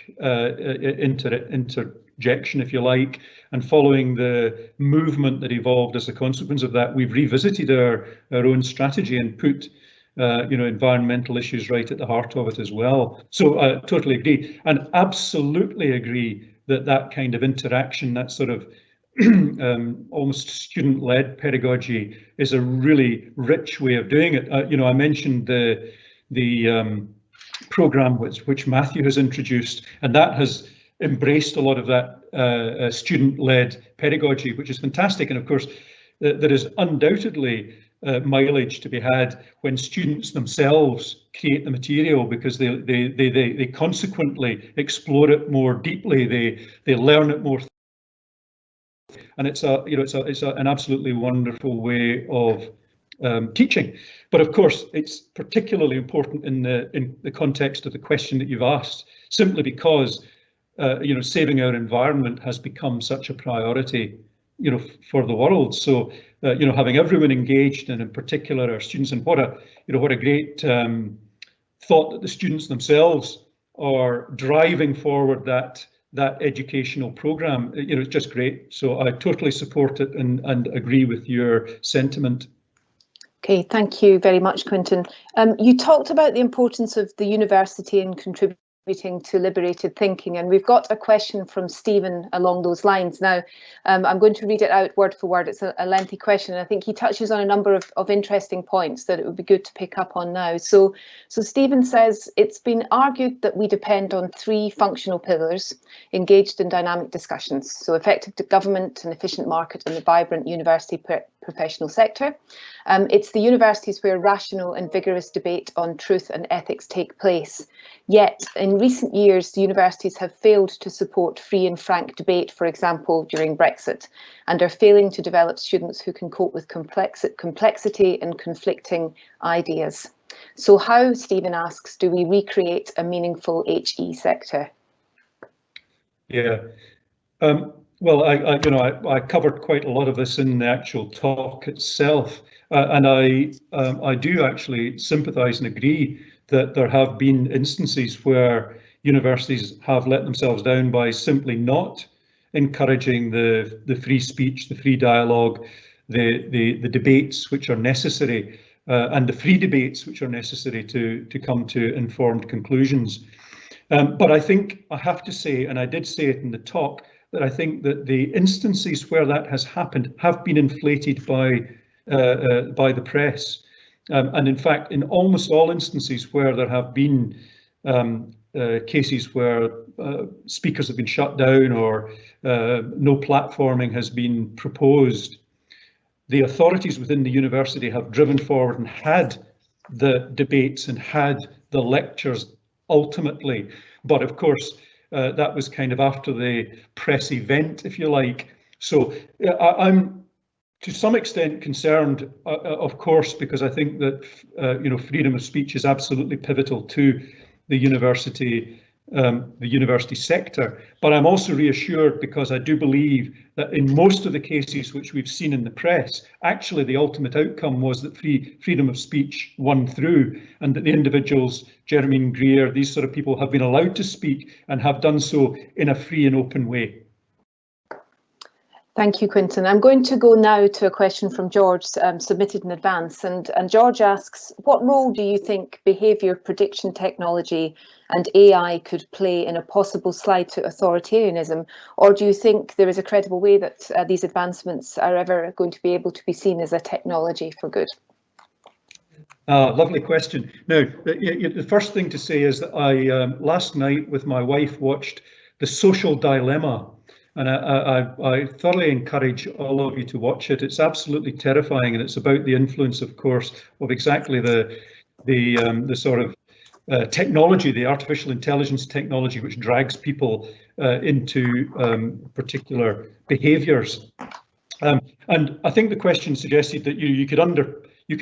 B: interjection, if you like, and following the movement that evolved as a consequence of that, we've revisited our own strategy and put environmental issues right at the heart of it as well. So I totally agree, and absolutely agree that kind of interaction, that sort of almost student-led pedagogy, is a really rich way of doing it. I mentioned the program which Matthew has introduced, and that has embraced a lot of that student-led pedagogy, which is fantastic. And of course, there is undoubtedly mileage to be had when students themselves create the material, because they consequently explore it more deeply, they learn it more, and it's an absolutely wonderful way of teaching. But of course, it's particularly important in the context of the question that you've asked, simply because saving our environment has become such a priority for the world. So having everyone engaged, and in particular our students, and what a great thought that the students themselves are driving forward that educational program. It's just great. So I totally support it and agree with your sentiment.
C: Okay, thank you very much, Quintin. You talked about the importance of the university in contributing to liberated thinking, and we've got a question from Stephen along those lines. Now, I'm going to read it out word for word. It's a lengthy question. I think he touches on a number of interesting points that it would be good to pick up on now. So Stephen says, it's been argued that we depend on 3 functional pillars engaged in dynamic discussions. So effective government, an efficient market, and the vibrant university professional sector. It's the universities where rational and vigorous debate on truth and ethics take place. Yet, in recent years, the universities have failed to support free and frank debate, for example, during Brexit, and are failing to develop students who can cope with complexity and conflicting ideas. So how, Stephen asks, do we recreate a meaningful HE sector?
B: Yeah. Well, I covered quite a lot of this in the actual talk itself, and I do actually sympathise and agree that there have been instances where universities have let themselves down by simply not encouraging the free speech, the free dialogue, the debates which are necessary, and the free debates which are necessary to come to informed conclusions. But I think I have to say, and I did say it in the talk, that I think that the instances where that has happened have been inflated by the press. And in fact, in almost all instances where there have been cases where speakers have been shut down or no platforming has been proposed, the authorities within the university have driven forward and had the debates and had the lectures ultimately. But of course, that was kind of after the press event, if you like. So I'm to some extent concerned, of course, because I think that freedom of speech is absolutely pivotal to the university sector. But I'm also reassured because I do believe that in most of the cases which we've seen in the press, actually the ultimate outcome was that freedom of speech won through, and that the individuals, Jeremy Greer, these sort of people, have been allowed to speak and have done so in a free and open way.
C: Thank you, Quintin. I'm going to go now to a question from George, submitted in advance. And George asks, what role do you think behaviour prediction technology and AI could play in a possible slide to authoritarianism? Or do you think there is a credible way that these advancements are ever going to be able to be seen as a technology for good?
B: Lovely question. Now, the first thing to say is that I, last night with my wife, watched The Social Dilemma. And I thoroughly encourage all of you to watch it. It's absolutely terrifying, and it's about the influence, of course, of exactly the sort of technology, the artificial intelligence technology, which drags people into particular behaviours. And I think the question suggested that you could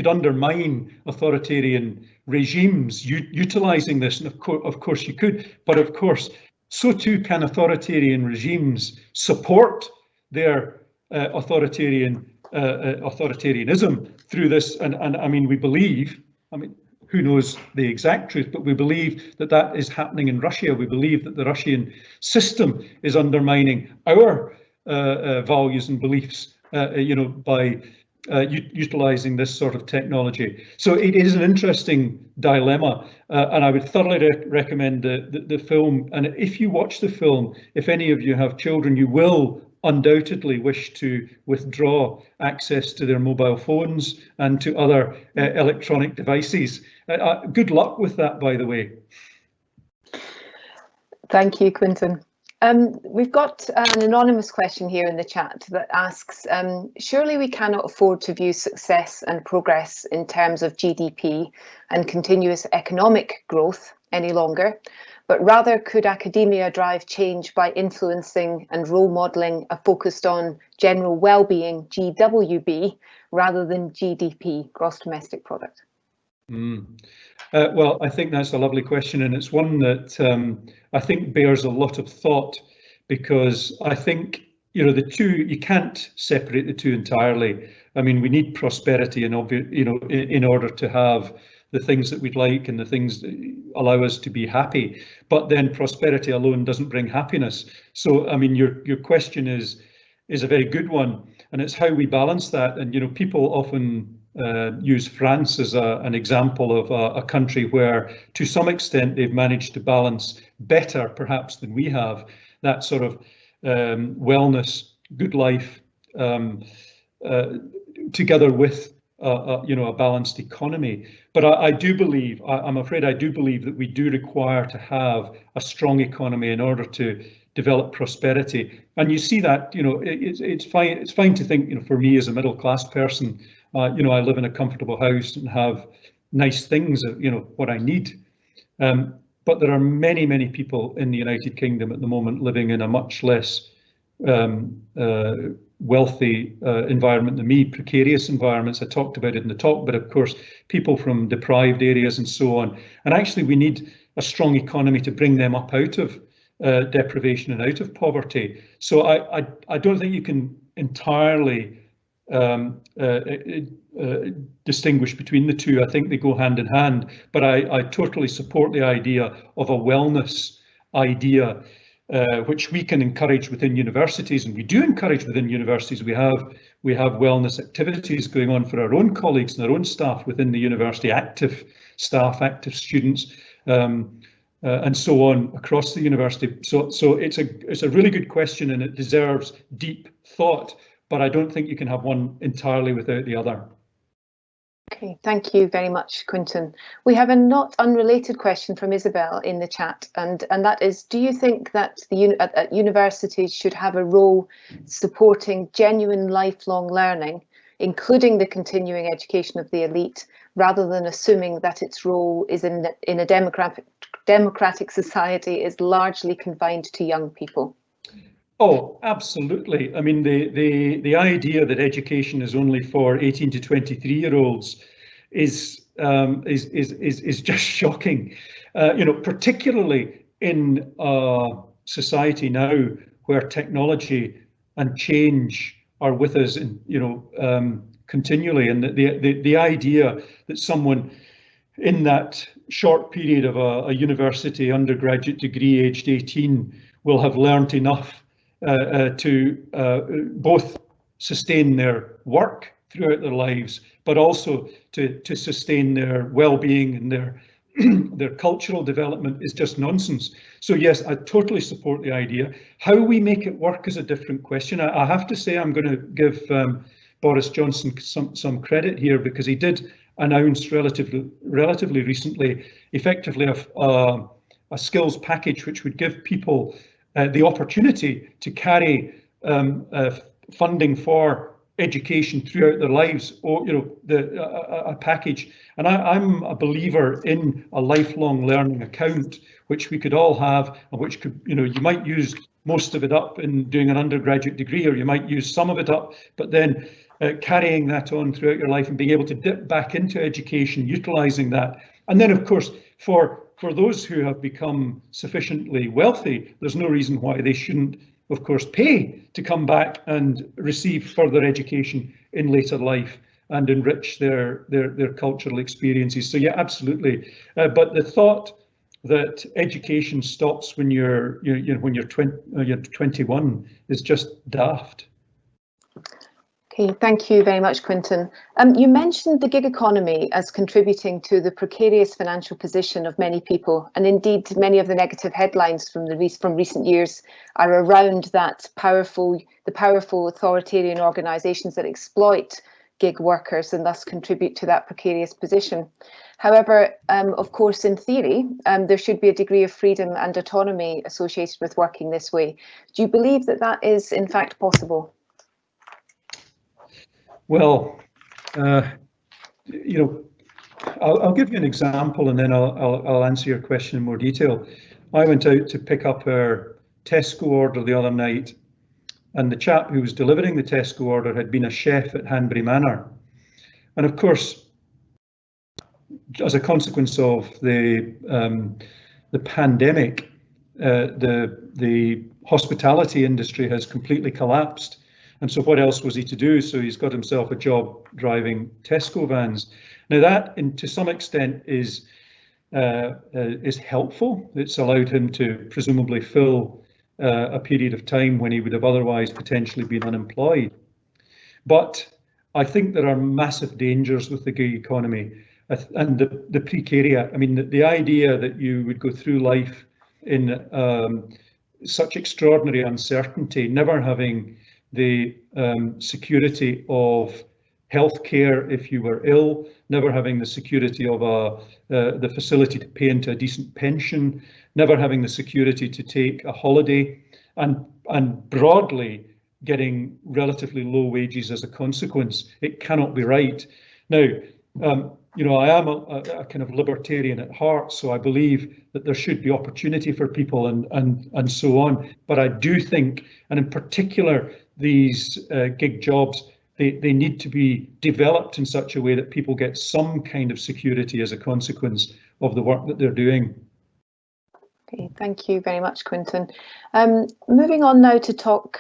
B: undermine authoritarian regimes utilising this, and of course you could. But of course, so too can authoritarian regimes support their authoritarianism through this. And I mean, we believe, I mean, who knows the exact truth, but we believe that that is happening in Russia. We believe that the Russian system is undermining our values and beliefs, by utilizing this sort of technology. So it is an interesting dilemma, and I would thoroughly recommend the film. And if you watch the film, if any of you have children, you will undoubtedly wish to withdraw access to their mobile phones and to other electronic devices. Good luck with that, by the way.
C: Thank you, Quintin. We've got an anonymous question here in the chat that asks, surely we cannot afford to view success and progress in terms of GDP and continuous economic growth any longer, but rather could academia drive change by influencing and role modelling a focused on general well-being, GWB, rather than GDP, gross domestic product?
B: Well, I think that's a lovely question, and it's one that I think bears a lot of thought, because I think, the two, you can't separate the two entirely. I mean, we need prosperity in order to have the things that we'd like and the things that allow us to be happy. But then prosperity alone doesn't bring happiness. So, I mean, your question is a very good one, and it's how we balance that. And people often use France as an example of a country where, to some extent, they've managed to balance better, perhaps, than we have, that sort of wellness, good life, together with a balanced economy. But I do believe, I'm afraid I do believe that we do require to have a strong economy in order to develop prosperity. And you see that, it's fine to think, for me as a middle class person, I live in a comfortable house and have nice things, what I need. But there are many, many people in the United Kingdom at the moment living in a much less wealthy environment than me, precarious environments. I talked about it in the talk, but of course, people from deprived areas and so on. And actually, we need a strong economy to bring them up out of deprivation and out of poverty. So I don't think you can entirely distinguish between the two. I think they go hand in hand, but I totally support the idea of a wellness idea, which we can encourage within universities, and we do encourage within universities. We have wellness activities going on for our own colleagues and our own staff within the university, active staff, active students, and so on across the university. So it's a really good question, and it deserves deep thought, but I don't think you can have one entirely without the other.
C: Okay, thank you very much, Quintin. We have a not unrelated question from Isabel in the chat, and that is, do you think that universities should have a role supporting genuine lifelong learning, including the continuing education of the elite, rather than assuming that its role is in a democratic society is largely confined to young people?
B: Oh, absolutely. I mean, the idea that education is only for 18 to 23-year-olds is just shocking. Particularly in a society now where technology and change are with us, continually, and the idea that someone in that short period of a university undergraduate degree, aged 18, will have learnt enough to both sustain their work throughout their lives, but also to sustain their well-being and their cultural development is just nonsense. So yes, I totally support the idea. How we make it work is a different question. I have to say I'm going to give Boris Johnson some credit here, because he did announce relatively recently, effectively, a skills package which would give people the opportunity to carry funding for education throughout their lives, or a package. And I'm a believer in a lifelong learning account, which we could all have, and which could, you might use most of it up in doing an undergraduate degree, or you might use some of it up, but then carrying that on throughout your life and being able to dip back into education, utilizing that. And then, of course, for for those who have become sufficiently wealthy, there's no reason why they shouldn't, of course, pay to come back and receive further education in later life and enrich their cultural experiences. So yeah, absolutely. But the thought that education stops when you're 21 is just daft.
C: Okay, thank you very much, Quintin. You mentioned the gig economy as contributing to the precarious financial position of many people, and indeed many of the negative headlines from recent years are around the powerful authoritarian organisations that exploit gig workers and thus contribute to that precarious position. However, of course, in theory, there should be a degree of freedom and autonomy associated with working this way. Do you believe that that is in fact possible?
B: Well, you know, I'll give you an example and then I'll answer your question in more detail. I went out to pick up our Tesco order the other night, and the chap who was delivering the Tesco order had been a chef at Hanbury Manor. And of course, as a consequence of the pandemic, the hospitality industry has completely collapsed. And so what else was he to do? So he's got himself a job driving Tesco vans. Now that, to some extent, is helpful. It's allowed him to presumably fill a period of time when he would have otherwise potentially been unemployed. But I think there are massive dangers with the gig economy and the precarious. I mean, the idea that you would go through life in such extraordinary uncertainty, never having the security of healthcare if you were ill, never having the security of the facility to pay into a decent pension, never having the security to take a holiday, and broadly getting relatively low wages as a consequence. It cannot be right. Now, you know, I am a kind of libertarian at heart, so I believe that there should be opportunity for people and so on. But I do think, and in particular, these gig jobs, they need to be developed in such a way that people get some kind of security as a consequence of the work that they're doing.
C: Okay, thank you very much, Quintin. Moving on now to talk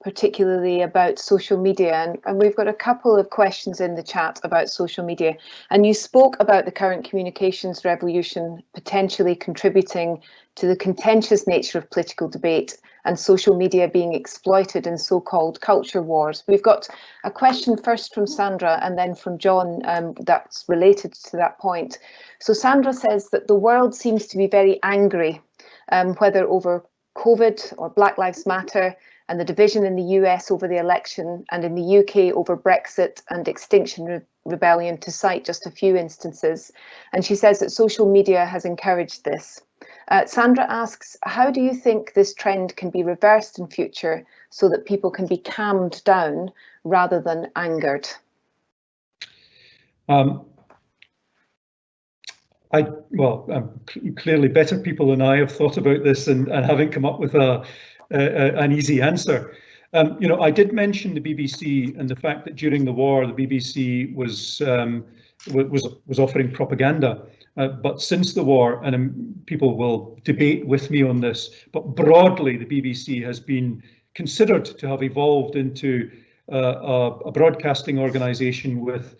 C: particularly about social media, and we've got a couple of questions in the chat about social media. And you spoke about the current communications revolution potentially contributing to the contentious nature of political debate and social media being exploited in so-called culture wars. We've got a question first from Sandra and then from John that's related to that point. So Sandra says that the world seems to be very angry, whether over COVID or Black Lives Matter, and the division in the US over the election, and in the UK over Brexit and Extinction Rebellion, to cite just a few instances. And she says that social media has encouraged this. Sandra asks, how do you think this trend can be reversed in future so that people can be calmed down rather than angered? Clearly better people than I have thought about this and haven't come up with an easy answer. You know, I did mention the BBC and the fact that during the war the BBC was offering propaganda. But since the war, and people will debate with me on this, but broadly the BBC has been considered to have evolved into a broadcasting organisation with,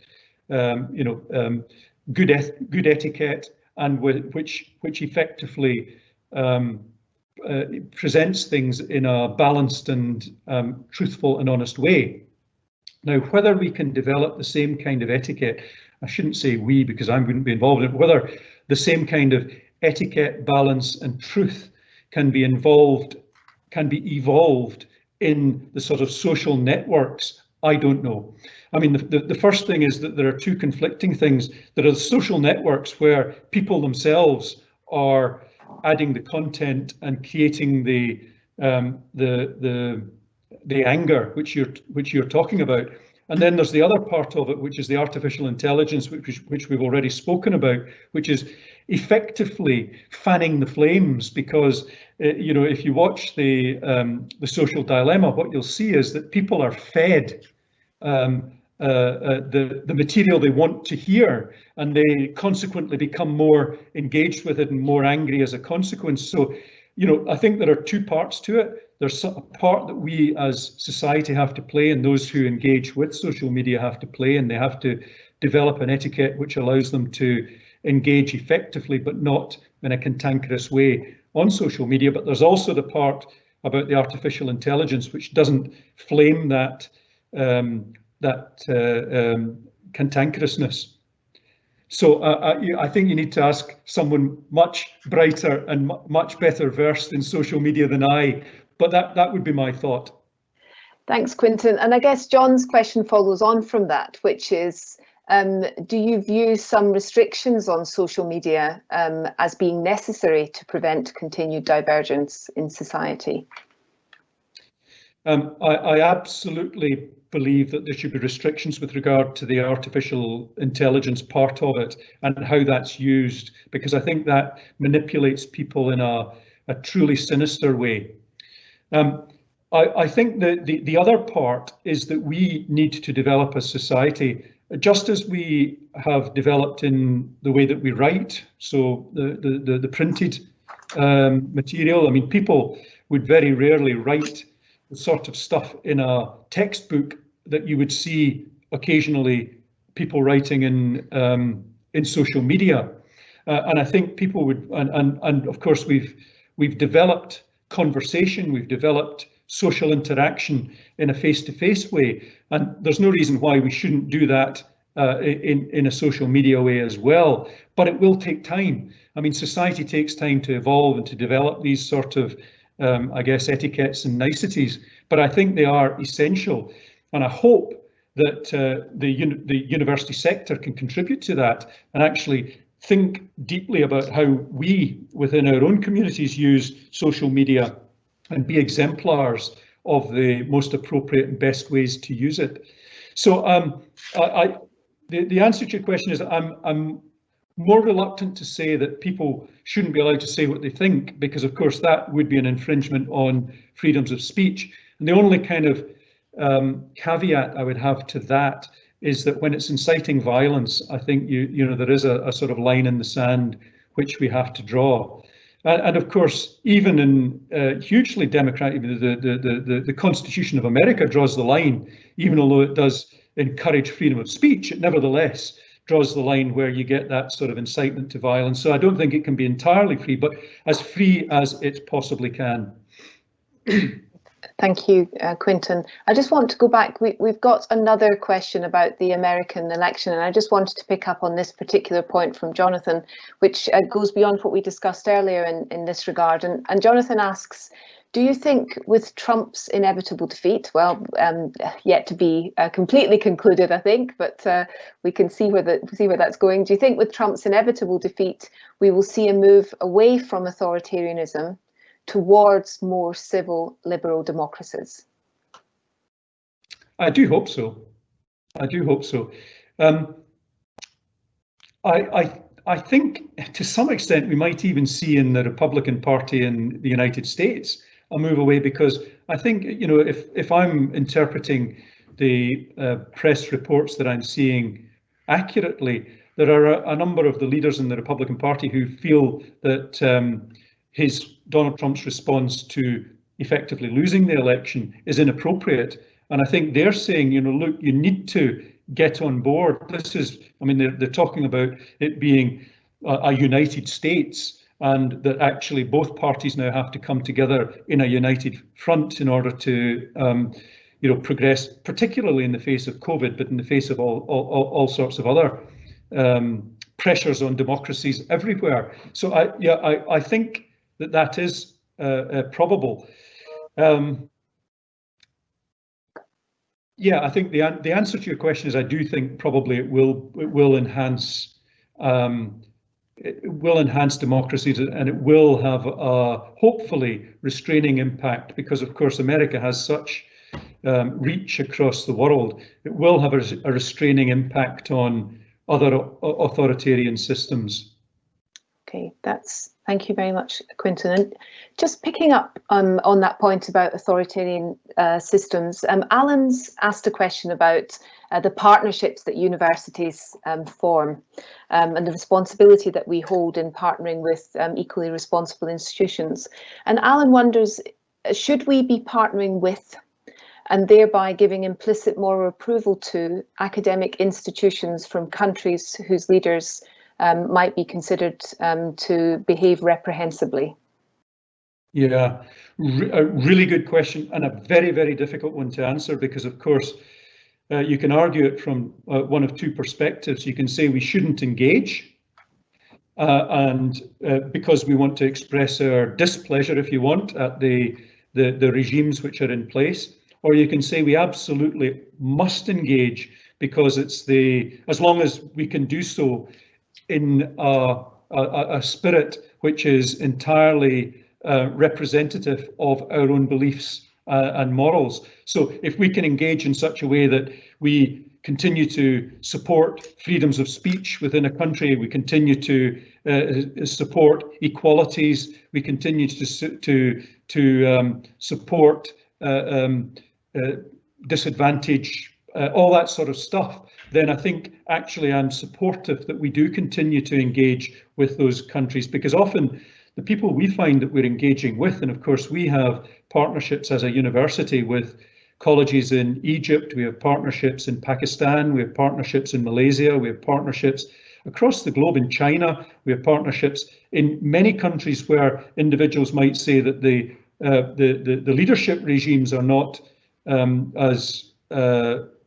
C: good etiquette, and which effectively presents things in a balanced and truthful and honest way. Now, whether we can develop the same kind of etiquette, I shouldn't say we because I wouldn't be involved in it, whether the same kind of etiquette, balance and truth can be evolved in the sort of social networks, I don't know. I mean, the first thing is that there are two conflicting things. There are the social networks where people themselves are adding the content and creating the anger which you're talking about. And then there's the other part of it, which is the artificial intelligence, which we've already spoken about, which is effectively fanning the flames. Because if you watch the social dilemma, what you'll see is that people are fed
B: the material they want to hear, and they consequently become more engaged with it and more angry as a consequence. So, you know, I think there are two parts to it. There's a part that we as society have to play, and those who engage with social media have to play, and they have to develop an etiquette which allows them to engage effectively, but not in a cantankerous way on social media. But there's also the part about the artificial intelligence which doesn't flame that cantankerousness. So I think you need to ask someone much brighter and much better versed in social media than I, but that would be my thought.
C: Thanks, Quintin. And I guess John's question follows on from that, which is, do you view some restrictions on social media as being necessary to prevent continued divergence in society?
B: I absolutely believe that there should be restrictions with regard to the artificial intelligence part of it and how that's used, because I think that manipulates people in a truly sinister way. I think that the other part is that we need to develop as society, just as we have developed in the way that we write, so the printed material. I mean, people would very rarely write the sort of stuff in a textbook that you would see occasionally people writing in social media, and I think people would, and of course we've developed conversation, we've developed social interaction in a face-to-face way, and there's no reason why we shouldn't do that in a social media way as well. But it will take time. I mean, society takes time to evolve and to develop these sort of I guess etiquettes and niceties, but I think they are essential, and I hope that the university sector can contribute to that and actually think deeply about how we within our own communities use social media and be exemplars of the most appropriate and best ways to use it. So the answer to your question is I'm more reluctant to say that people shouldn't be allowed to say what they think, because of course that would be an infringement on freedoms of speech. And the only kind of caveat I would have to that is that when it's inciting violence, I think you know there is a sort of line in the sand which we have to draw. And of course, even in hugely democratic, the Constitution of America draws the line, even although it does encourage freedom of speech, it nevertheless draws the line where you get that sort of incitement to violence. So I don't think it can be entirely free, but as free as it possibly can.
C: Thank you, Quintin. I just want to go back. We've got another question about the American election, and I just wanted to pick up on this particular point from Jonathan, which goes beyond what we discussed earlier in this regard. And Jonathan asks, do you think with Trump's inevitable defeat, well, yet to be completely concluded, I think, but we can see where that's going. Do you think with Trump's inevitable defeat, we will see a move away from authoritarianism towards more civil liberal democracies?
B: I do hope so. I do hope so. I think to some extent we might even see in the Republican Party in the United States a move away, because I think, you know, if I'm interpreting the press reports that I'm seeing accurately, there are a number of the leaders in the Republican Party who feel that Donald Trump's response to effectively losing the election is inappropriate. And I think they're saying, you know, look, you need to get on board. This is, I mean, they're talking about it being a United States, and that actually both parties now have to come together in a united front in order to, you know, progress, particularly in the face of COVID, but in the face of all sorts of other pressures on democracies everywhere. So I think that is probable. Yeah, I think the answer to your question is I do think probably it will enhance democracies, and it will have a hopefully restraining impact, because of course America has such reach across the world. It will have a restraining impact on other authoritarian systems.
C: Okay, thank you very much, Quintin. And just picking up on that point about authoritarian systems, Alan's asked a question about the partnerships that universities form and the responsibility that we hold in partnering with equally responsible institutions. And Alan wonders, should we be partnering with and thereby giving implicit moral approval to academic institutions from countries whose leaders might be considered to behave reprehensibly?
B: Yeah, a really good question, and a very, very difficult one to answer, because of course you can argue it from one of two perspectives. You can say we shouldn't engage, and because we want to express our displeasure, if you want, at the regimes which are in place. Or you can say we absolutely must engage, because it's as long as we can do so in a spirit which is entirely representative of our own beliefs and morals. So if we can engage in such a way that we continue to support freedoms of speech within a country, we continue to support equalities, we continue to support disadvantage, all that sort of stuff, then I think actually I'm supportive that we do continue to engage with those countries, because often the people we find that we're engaging with, and of course we have partnerships as a university with colleges in Egypt, we have partnerships in Pakistan, we have partnerships in Malaysia, we have partnerships across the globe in China, we have partnerships in many countries where individuals might say that the leadership regimes are not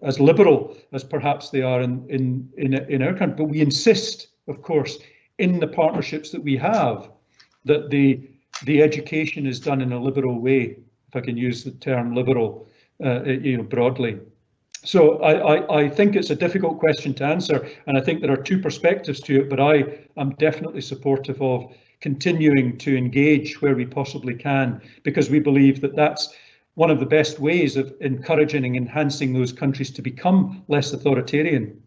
B: as liberal as perhaps they are in our country, but we insist, of course, in the partnerships that we have, that the education is done in a liberal way, if I can use the term liberal, broadly. So I think it's a difficult question to answer, and I think there are two perspectives to it, but I am definitely supportive of continuing to engage where we possibly can, because we believe that that's one of the best ways of encouraging and enhancing those countries to become less authoritarian.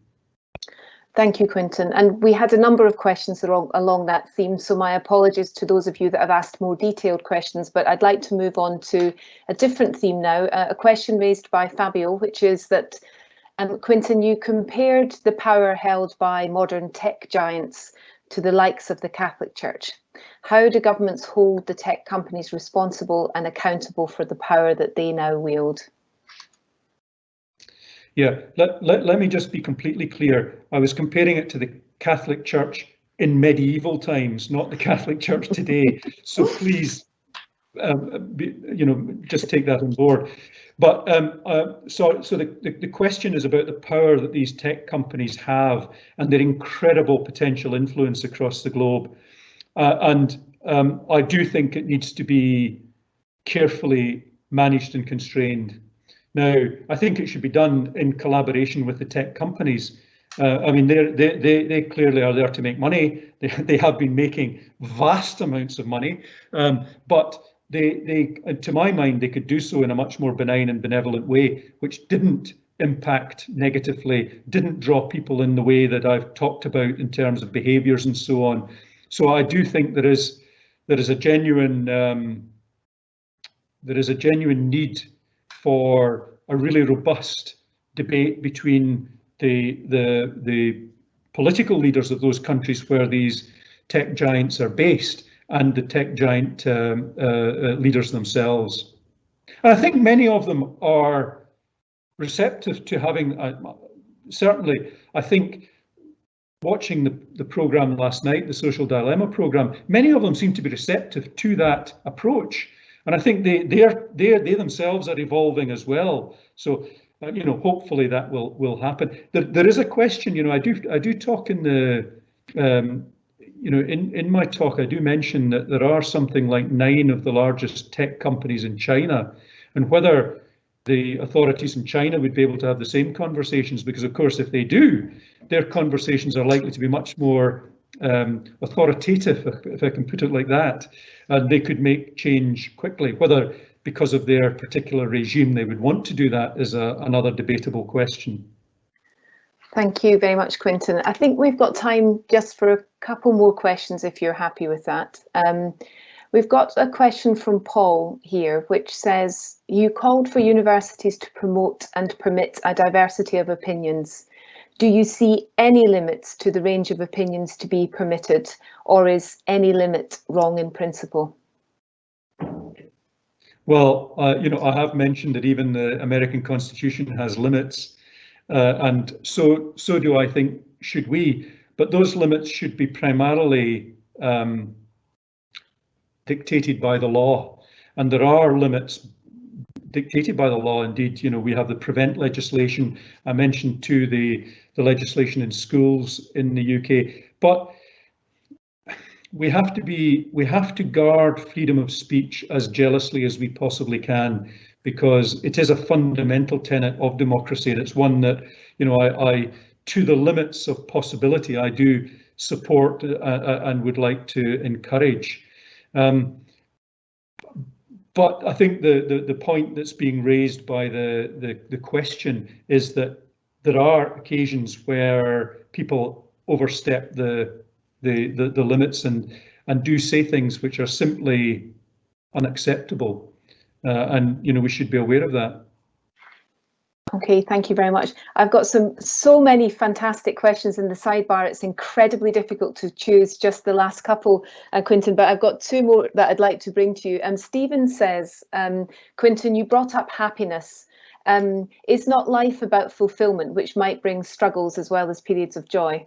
C: Thank you, Quintin. And we had a number of questions along that theme, so my apologies to those of you that have asked more detailed questions, but I'd like to move on to a different theme now, a question raised by Fabio, which is that, Quintin, you compared the power held by modern tech giants to the likes of the Catholic Church. How do governments hold the tech companies responsible and accountable for the power that they now wield? Yeah,
B: let me just be completely clear. I was comparing it to the Catholic Church in medieval times, not the Catholic Church today. So please, just take that on board. But so the question is about the power that these tech companies have and their incredible potential influence across the globe. And I do think it needs to be carefully managed and constrained. Now, I think it should be done in collaboration with the tech companies. I mean, they clearly are there to make money. They have been making vast amounts of money, but they, to my mind, they could do so in a much more benign and benevolent way, which didn't impact negatively, didn't draw people in the way that I've talked about in terms of behaviours and so on. So I do think there is a genuine need for a really robust debate between the political leaders of those countries where these tech giants are based and the tech giant leaders themselves. And I think many of them are receptive to having, certainly, I think, watching the programme last night, the Social Dilemma programme, many of them seem to be receptive to that approach. And I think they themselves are evolving as well. So, hopefully that will happen. There is a question, I do talk in the, in my talk, I do mention that there are something like 9 of the largest tech companies in China, and whether the authorities in China would be able to have the same conversations, because of course, if they do, their conversations are likely to be much more authoritative, if I can put it like that, and they could make change quickly. Whether because of their particular regime they would want to do that is another debatable question.
C: Thank you very much, Quintin. I think we've got time just for a couple more questions, if you're happy with that. We've got a question from Paul here, which says, you called for universities to promote and permit a diversity of opinions. Do you see any limits to the range of opinions to be permitted, or is any limit wrong in principle?
B: Well, I have mentioned that even the American Constitution has limits, and so do I think should we. But those limits should be primarily dictated by the law, and there are limits dictated by the law. Indeed, we have the prevent legislation. I mentioned too the legislation in schools in the UK, but we have to guard freedom of speech as jealously as we possibly can, because it is a fundamental tenet of democracy, and it's one that I to the limits of possibility I do support and would like to encourage. But I think the point that's being raised by the question is that there are occasions where people overstep the limits and do say things which are simply unacceptable, and we should be aware of that.
C: Okay, thank you very much. I've got so many fantastic questions in the sidebar. It's incredibly difficult to choose just the last couple, Quintin, but I've got two more that I'd like to bring to you. Stephen says, Quintin, you brought up happiness. Is not life about fulfillment, which might bring struggles as well as periods of joy?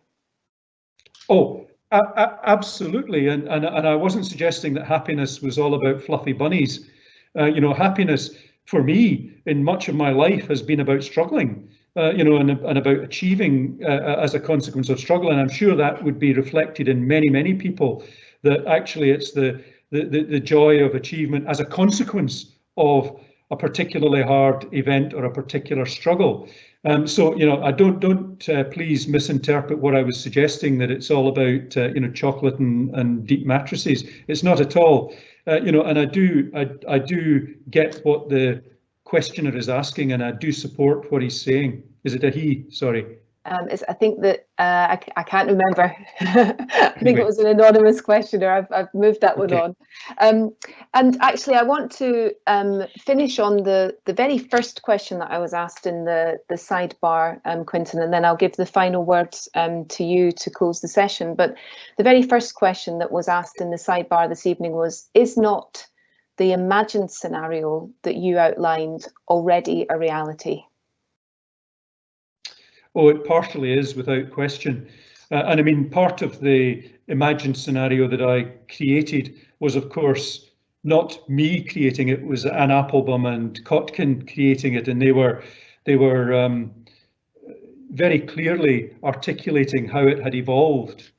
B: Oh, absolutely. And I wasn't suggesting that happiness was all about fluffy bunnies. Happiness for me in much of my life has been about struggling, and about achieving as a consequence of struggle. And I'm sure that would be reflected in many people, that actually it's the joy of achievement as a consequence of a particularly hard event or a particular struggle. So I don't please misinterpret what I was suggesting, that it's all about chocolate and deep mattresses. It's not at all. And I do get what the questioner is asking, and I do support what he's saying. Is it a he? Sorry.
C: I think that I can't remember. I think it was an anonymous questioner. I've moved that one on. And actually, I want to finish on the very first question that I was asked in the sidebar, Quintin, and then I'll give the final words to you to close the session. But the very first question that was asked in the sidebar this evening was, is not the imagined scenario that you outlined already a reality?
B: Oh, it partially is, without question. And I mean, part of the imagined scenario that I created was, of course, not me creating it, was Anne Applebaum and Kotkin creating it, and they were very clearly articulating how it had evolved.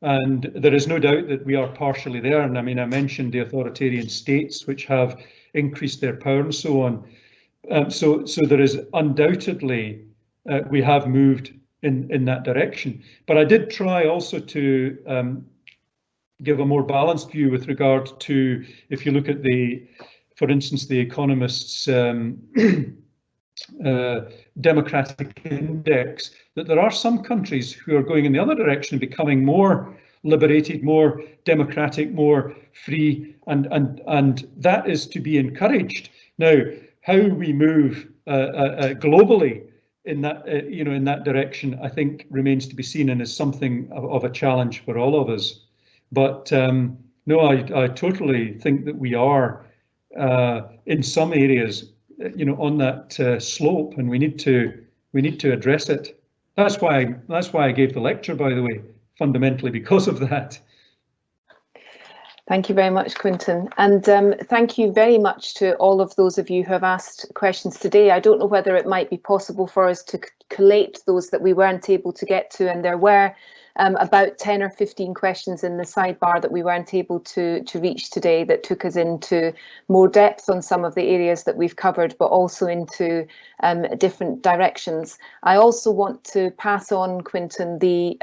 B: And there is no doubt that we are partially there. And I mean, I mentioned the authoritarian states which have increased their power and so on. So there is undoubtedly, we have moved in that direction. But I did try also to give a more balanced view with regard to, if you look at for instance, the Economist's democratic index, that there are some countries who are going in the other direction, becoming more liberated, more democratic, more free, and that is to be encouraged. Now, how we move globally in that in that direction, I think remains to be seen, and is something of a challenge for all of us. But no, I totally think that we are in some areas, on that slope, and we need to address it. That's why I gave the lecture, by the way, fundamentally because of that.
C: Thank you very much, Quintin. And thank you very much to all of those of you who have asked questions today. I don't know whether it might be possible for us to collate those that we weren't able to get to, and there were about 10 or 15 questions in the sidebar that we weren't able to reach today, that took us into more depth on some of the areas that we've covered, but also into different directions. I also want to pass on, Quintin, the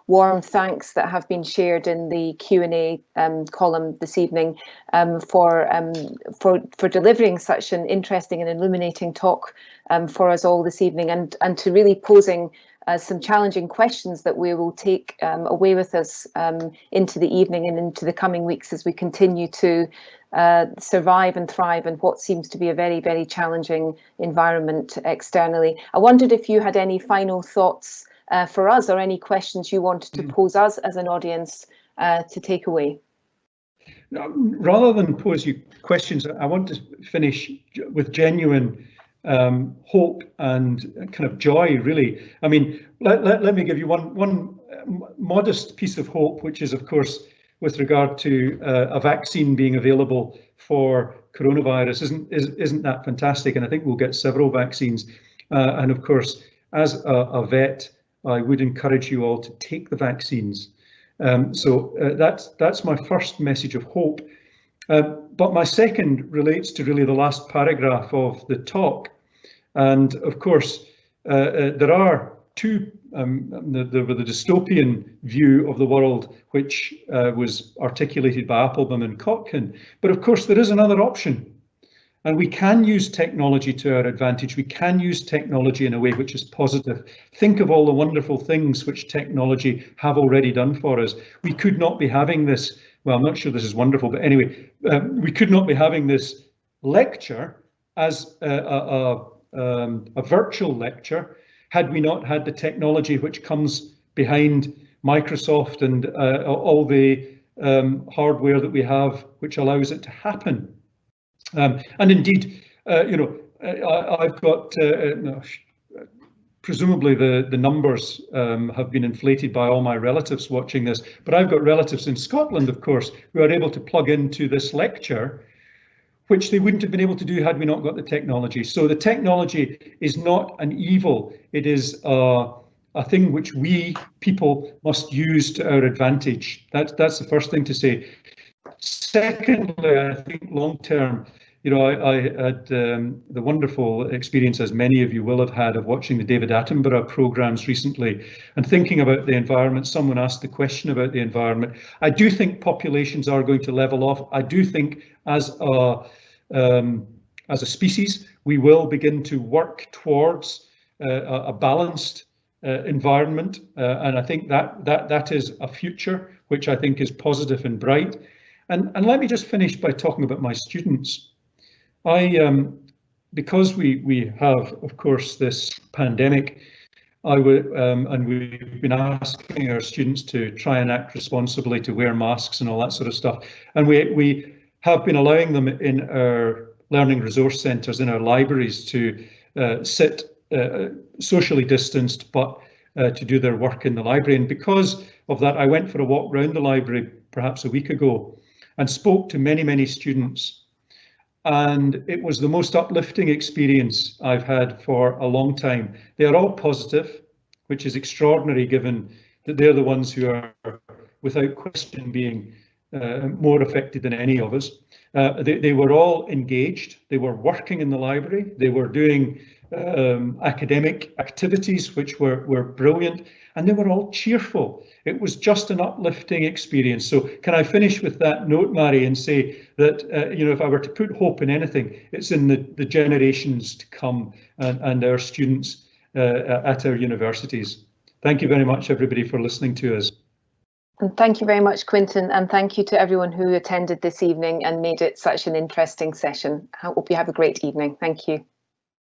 C: warm thanks that have been shared in the Q&A column this evening for delivering such an interesting and illuminating talk for us all this evening, and to really posing some challenging questions that we will take away with us into the evening and into the coming weeks as we continue to survive and thrive in what seems to be a very, very challenging environment externally. I wondered if you had any final thoughts for us, or any questions you wanted to pose us as an audience to take away.
B: Now, rather than pose you questions, I want to finish with genuine hope and kind of joy, really. I mean, let me give you one modest piece of hope, which is, of course, with regard to a vaccine being available for coronavirus. Isn't that fantastic? And I think we'll get several vaccines. And of course, as a vet, I would encourage you all to take the vaccines. So that's my first message of hope. But my second relates to really the last paragraph of the talk. And of course, there are two, the dystopian view of the world, which was articulated by Applebaum and Kotkin. But of course, there is another option. And we can use technology to our advantage. We can use technology in a way which is positive. Think of all the wonderful things which technology have already done for us. We could not be having this, well, I'm not sure this is wonderful, but anyway, we could not be having this lecture as a virtual lecture had we not had the technology which comes behind Microsoft and all the hardware that we have, which allows it to happen. And indeed, I've got, presumably the numbers have been inflated by all my relatives watching this, but I've got relatives in Scotland, of course, who are able to plug into this lecture, which they wouldn't have been able to do had we not got the technology. So the technology is not an evil, it is a thing which we people must use to our advantage. That's the first thing to say. Secondly, I think long term, I had the wonderful experience, as many of you will have had, of watching the David Attenborough programs recently and thinking about the environment. Someone asked the question about the environment. I do think populations are going to level off. I do think as a species, we will begin to work towards a balanced environment, and I think that is a future which I think is positive and bright. And let me just finish by talking about my students. Because we have, of course, this pandemic, and we've been asking our students to try and act responsibly, to wear masks and all that sort of stuff. And we have been allowing them in our learning resource centres, in our libraries, to sit socially distanced, but to do their work in the library. And because of that, I went for a walk around the library perhaps a week ago and spoke to many, many students. And it was the most uplifting experience I've had for a long time. They are all positive, which is extraordinary given that they're the ones who are, without question, being more affected than any of us. They were all engaged. They were working in the library. They were doing academic activities which were brilliant, and they were all cheerful. It was just an uplifting experience. So can I finish with that note, Mary, and say that if I were to put hope in anything, it's in the generations to come and our students at our universities. Thank you very much, everybody, for listening to us.
C: And thank you very much, Quintin, and thank you to everyone who attended this evening and made it such an interesting session. I hope you have a great evening. Thank you.